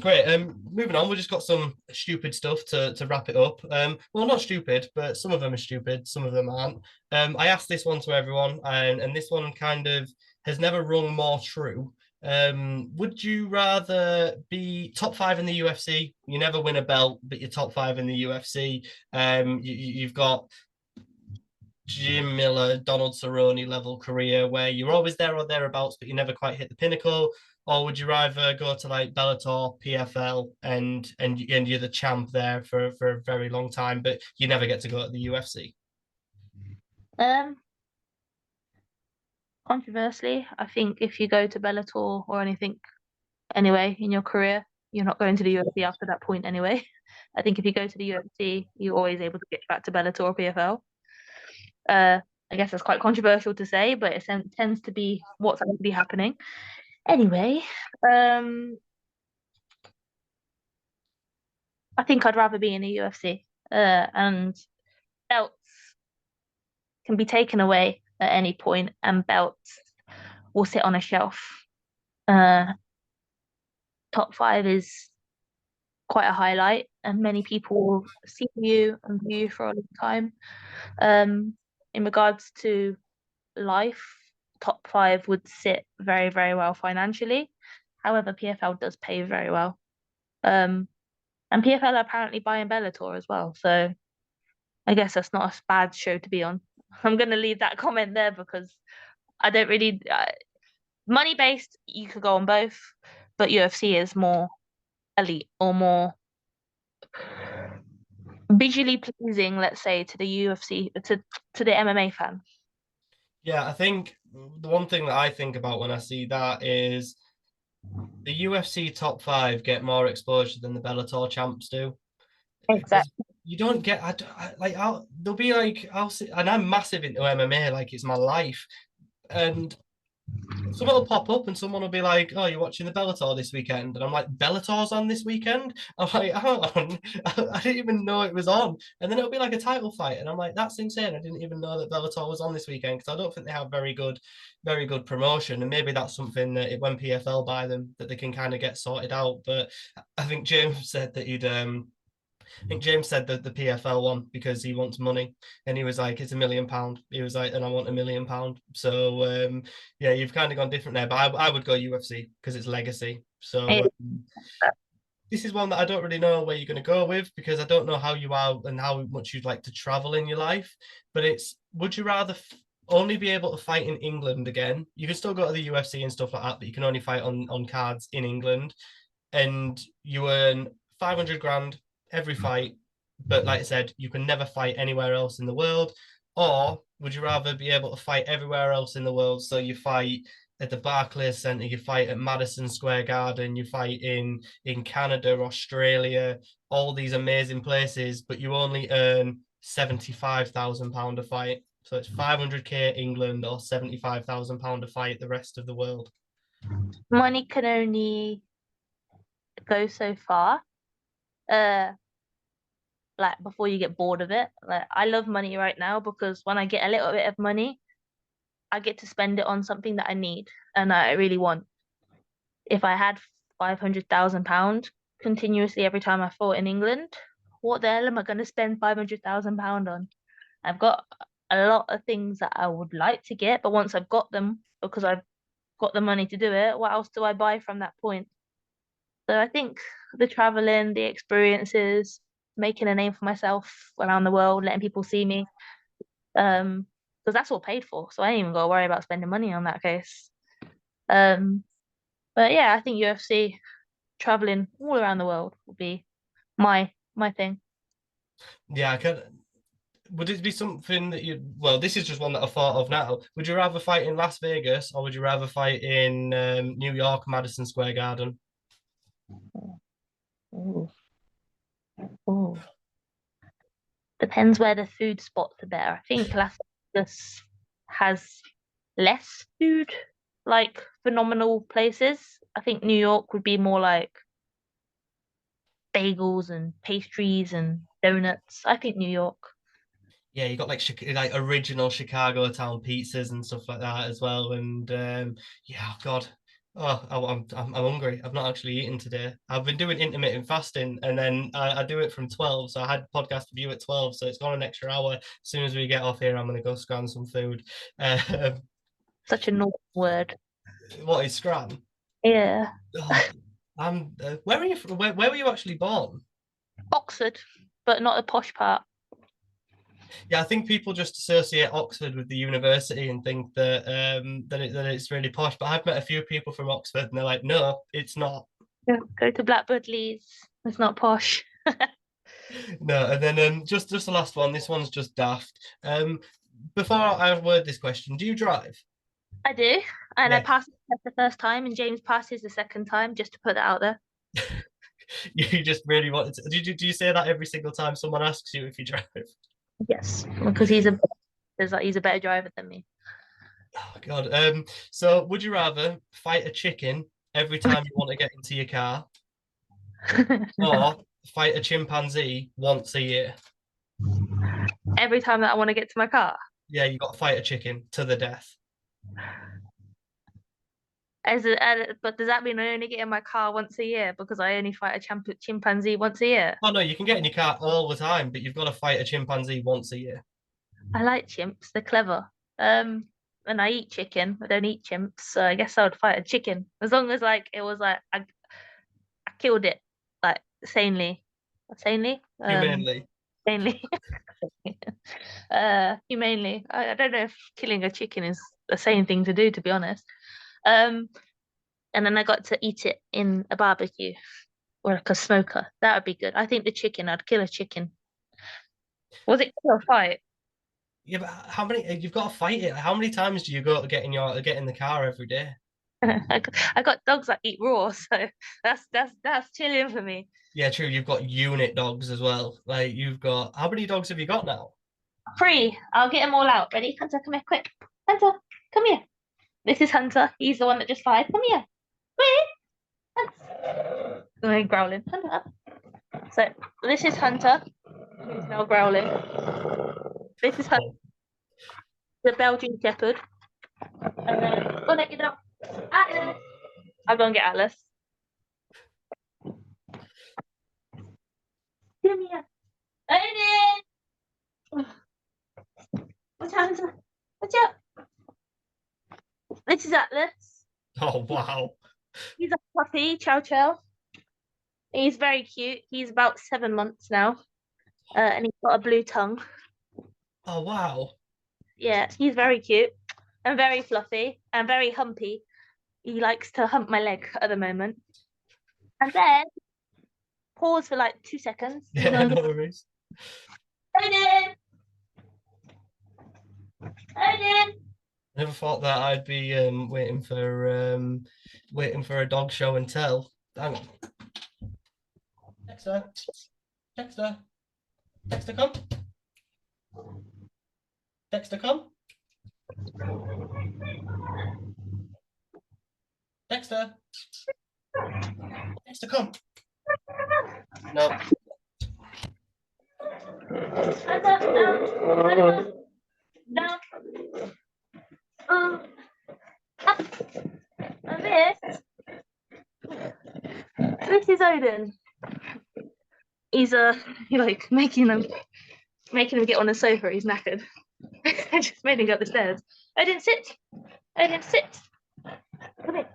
great. Moving on, we just got some stupid stuff to wrap it up. Well, not stupid, but some of them are stupid, some of them aren't. I asked this one to everyone, and this one kind of has never rung more true. Would you rather be top 5 in the UFC? You never win a belt, but you're top 5 in the UFC. You've got Jim Miller, Donald Cerrone level career where you're always there or thereabouts, but you never quite hit the pinnacle. Or would you rather go to like Bellator, PFL, and you're the champ there for a very long time, but you never get to go to the UFC? Um, Controversially, I think if you go to Bellator or anything anyway in your career, you're not going to the UFC after that point anyway. I think if you go to the UFC, you're always able to get back to Bellator or PFL. I guess that's quite controversial to say, but it tends to be what's going to be happening. Anyway, um, I think I'd rather be in the UFC. And belts can be taken away at any point, and belts will sit on a shelf. Uh, Top 5 is quite a highlight, and many people will see you and view you for a long time. In regards to life, top 5 would sit very, very well financially. However, PFL does pay very well. Um, and PFL are apparently buying Bellator as well, so I guess that's not a bad show to be on. I'm gonna leave that comment there because I don't really money based. You could go on both, but UFC is more elite or more visually pleasing, let's say, to the UFC to the MMA fan. Yeah, I think the one thing that I think about when I see that is the UFC top 5 get more exposure than the Bellator champs do because Exactly. you don't get like they'll be like I'll see, and I'm massive into MMA, like it's my life, and someone will pop up and someone will be like, "Oh, you're watching the Bellator this weekend," and I'm like, "Bellator's on this weekend." I'm like, "Hold on, I didn't even know it was on," and then it'll be like a title fight, and I'm like, "That's insane! I didn't even know that Bellator was on this weekend because I don't think they have very good promotion, and maybe that's something that when PFL buy them that they can kind of get sorted out." But I think James said that he'd I think James said that the PFL one because he wants money, and he was like, "It's £1 million." He was like, "And I want £1 million." So yeah, you've kind of gone different there, but I would go UFC because it's legacy. So this is one that I don't really know where you're going to go with because I don't know how you are and how much you'd like to travel in your life. But it's would you rather only be able to fight in England again? You can still go to the UFC and stuff like that, but you can only fight on cards in England, and you earn 500 grand every fight, but like I said, you can never fight anywhere else in the world. Or would you rather be able to fight everywhere else in the world? So you fight at the Barclays Centre, you fight at Madison Square Garden, you fight in Canada, Australia, all these amazing places, but you only earn £75,000 a fight. So it's 500k England or £75,000 a fight the rest of the world. money can only go so far. Uh, like before you get bored of it. Like I love money right now because when I get a little bit of money, I get to spend it on something that I need and I really want. If I had £500,000 continuously every time I fought in England, what the hell am I going to spend £500,000 on? I've got a lot of things that I would like to get, but once I've got them, because I've got the money to do it, what else do I buy from that point? So I think the traveling, the experiences, making a name for myself around the world, letting people see me, because that's all paid for. So I ain't even got to worry about spending money on that case. Um, but yeah, I think UFC, traveling all around the world will be my thing. Yeah, I can. Would it be something that you? Well, this is just one that I thought of now. Would you rather fight in Las Vegas or would you rather fight in New York, Madison Square Garden? Ooh, ooh. Depends where the food spots are better. I think Las Vegas has less food, like phenomenal places. I think New York would be more like bagels and pastries and donuts. I think New York. Yeah, you got like original Chicago town pizzas and stuff like that as well. And yeah, oh God, I'm hungry. I've not actually eaten today. I've been doing intermittent fasting, and then I do it from 12. So I had podcast with you at 12, so it's gone an extra hour. As soon as we get off here, I'm gonna go scran some food. Uh, Such a normal word. what is scran? Yeah. Oh, where are you? Where were you actually born? Oxford, but not the posh part. Yeah, I think people just associate Oxford with the university and think that that it's really posh. But I've met a few people from Oxford, and they're like, "No, it's not." Yeah. Go to Blackbird Leeds. It's not posh. No, and then just the last one. This one's just daft. Before I word this question, do you drive? I do, and I Yeah, passed the test the first time, and James passes the second time, just to put that out there. you just really wanted to. Do you say that every single time someone asks you if you drive? Yes, because he's a better driver than me. Oh God. So would you rather fight a chicken every time you want to get into your car, or fight a chimpanzee once a year? Every time that I want to get to my car. Yeah, you got to fight a chicken to the death. But does that mean I only get in my car once a year because I only fight a chimpanzee once a year? Oh no, you can get in your car all the time, but you've got to fight a chimpanzee once a year. I like chimps, they're clever. Um, and I eat chicken. I don't eat chimps, so I guess I would fight a chicken as long as like it was like I killed it like sanely, Humanely. sanely, humanely. I don't know if killing a chicken is the same thing to do, to be honest. Um, and then I got to eat it in a barbecue or like a smoker. That would be good. I think the chicken, I'd kill a chicken. Was it kill or fight? Yeah, but how many? You've got to fight it. How many times do you go to get in the car every day? I got dogs that eat raw, so that's chilling for me. Yeah, true. You've got unit dogs as well. Like you've got how many dogs have you got now? Free. I'll get them all out. Ready? Hunter, come here, quick. Hunter, come here. This is Hunter. He's the one that just fired. Come here. Hunter. Oh, he's growling. Hunter up. So this is Hunter. He's now growling. This is Hunter, Oh, the Belgian Shepherd. And then go let you down. Atlas. I'll go and get Atlas. Come here. Aiden. Watch out, Hunter. Watch out. This is Atlas. oh wow. He's a puppy, Chow Chow. He's very cute. He's about 7 months now, and he's got a blue tongue. Oh wow. Yeah, he's very cute and very fluffy and very humpy. He likes to hump my leg at the moment. And then pause for like 2 seconds. I'm Yeah, going no to worries. Aiden! Aiden! Never thought that I'd be waiting for a dog show and tell. Hang on. Dexter. Dexter. Dexter, come. Dexter, come. Dexter. Dexter, come. No. Down. Up. And this is Odin. He's like making him get on the sofa. He's knackered. I just made him go up the stairs. Odin, sit. Odin, sit. Come here.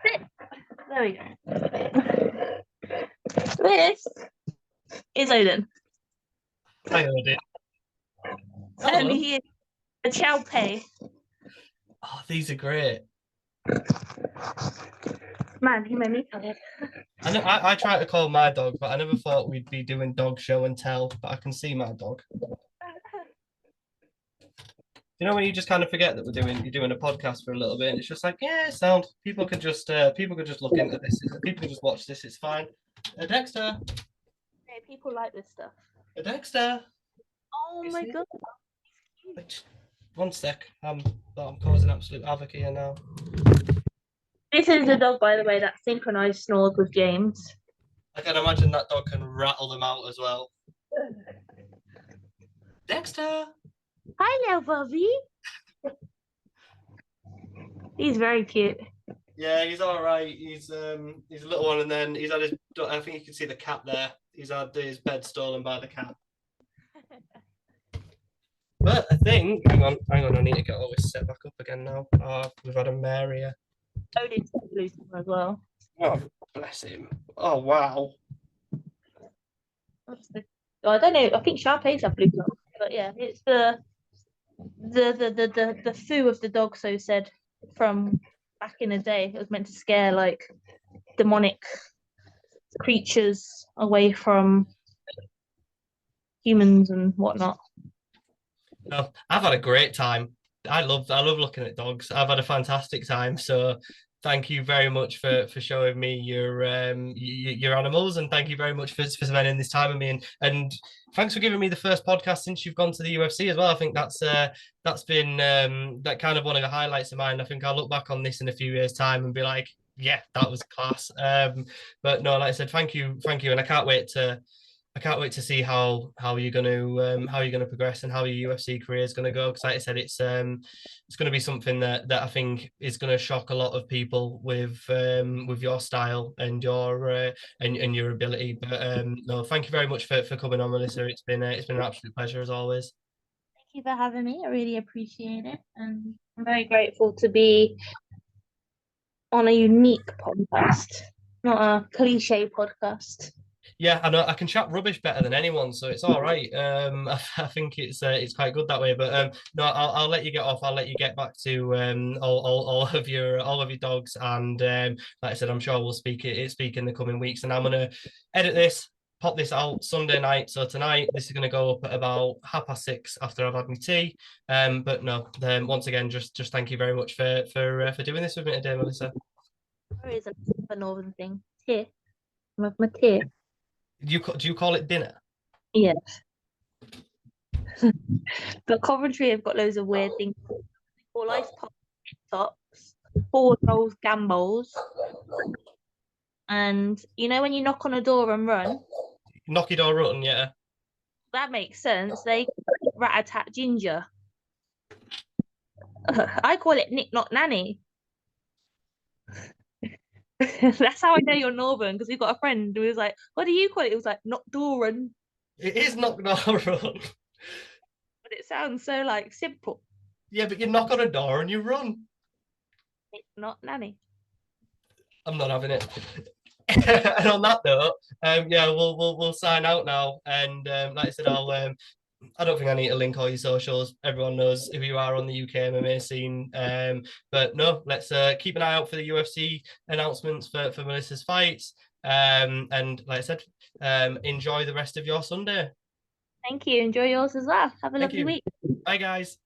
Sit. There we go. This is Odin. Hi, Odin. And he is a Chow Pei. Oh, these are great. Man, he made me tired. I try to call my dog, but I never thought we'd be doing dog show and tell, but I can see my dog. You know when you just kind of forget that you're doing a podcast for a little bit, and it's just like, yeah, sound. People could just look into this. People can just watch this. It's fine. Dexter. Hey, people like this stuff. Dexter. Oh my god. Wait, 1 sec. I'm causing absolute havoc here now. This is the dog, by the way, that synchronized snores with James. I can imagine that dog can rattle them out as well. Dexter. Hi, little Bobby. He's very cute. Yeah, he's all right. He's a little one, and then he's had his. I think you can see the cat there. He's had his bed stolen by the cat. But I think, hang on, I need to get all this set back up again now. Oh, we've had a mare here. Odin's blue as well. Oh, bless him. Oh, wow. I don't know. I think Sharpies have blue tongue, but yeah, it's the foo of the dog. So said from back in the day, it was meant to scare like demonic creatures away from humans and whatnot. No, I've had a great time. I love looking at dogs. I've had a fantastic time. So thank you very much for showing me your animals, and thank you very much for spending this time with me, and thanks for giving me the first podcast since you've gone to the UFC as well. I think that's been that kind of one of the highlights of mine. I think I'll look back on this in a few years' time and be like, yeah, that was class. But no, like I said, thank you, and I can't wait to see how you're gonna progress and how your UFC career is gonna go. Because like I said, it's gonna be something that I think is gonna shock a lot of people with your style and your and your ability. But no, thank you very much for coming on, Melissa. It's been an absolute pleasure as always. Thank you for having me. I really appreciate it, and I'm very grateful to be on a unique podcast, not a cliche podcast. Yeah, I know I can chat rubbish better than anyone, so it's all right. I think it's quite good that way. But no, I'll let you get off. I'll let you get back to all of your dogs, and like I said, I'm sure we'll speak in the coming weeks. And I'm gonna edit this, pop this out Sunday night. So tonight, this is gonna go up at about 6:30 after I've had my tea. But no, once again, just thank you very much for doing this with me today, Melissa. There is a northern thing. Tea. I have my tea. Do you call it dinner? Yes. But Coventry have got loads of weird things. All ice pop tops, 4 rolls, gambols. And you know when you knock on a door and run? Knock your door run, yeah. That makes sense. They rat-a-tat ginger. I call it Nick Not Nanny. That's how I know you're Northern, because we've got a friend who was like, what do you call it? It was like knock door run. It is knock door run. But it sounds so like simple. Yeah, but you knock on a door and you run. It's not nanny. I'm not having it. And on that note, yeah, we'll sign out now. And like I said, I don't think I need to link all your socials. Everyone knows who you are on the UK MMA scene. But no, let's keep an eye out for the UFC announcements for Melissa's fights. And like I said, enjoy the rest of your Sunday. Thank you. Enjoy yours as well. Have a lovely week. Bye, guys.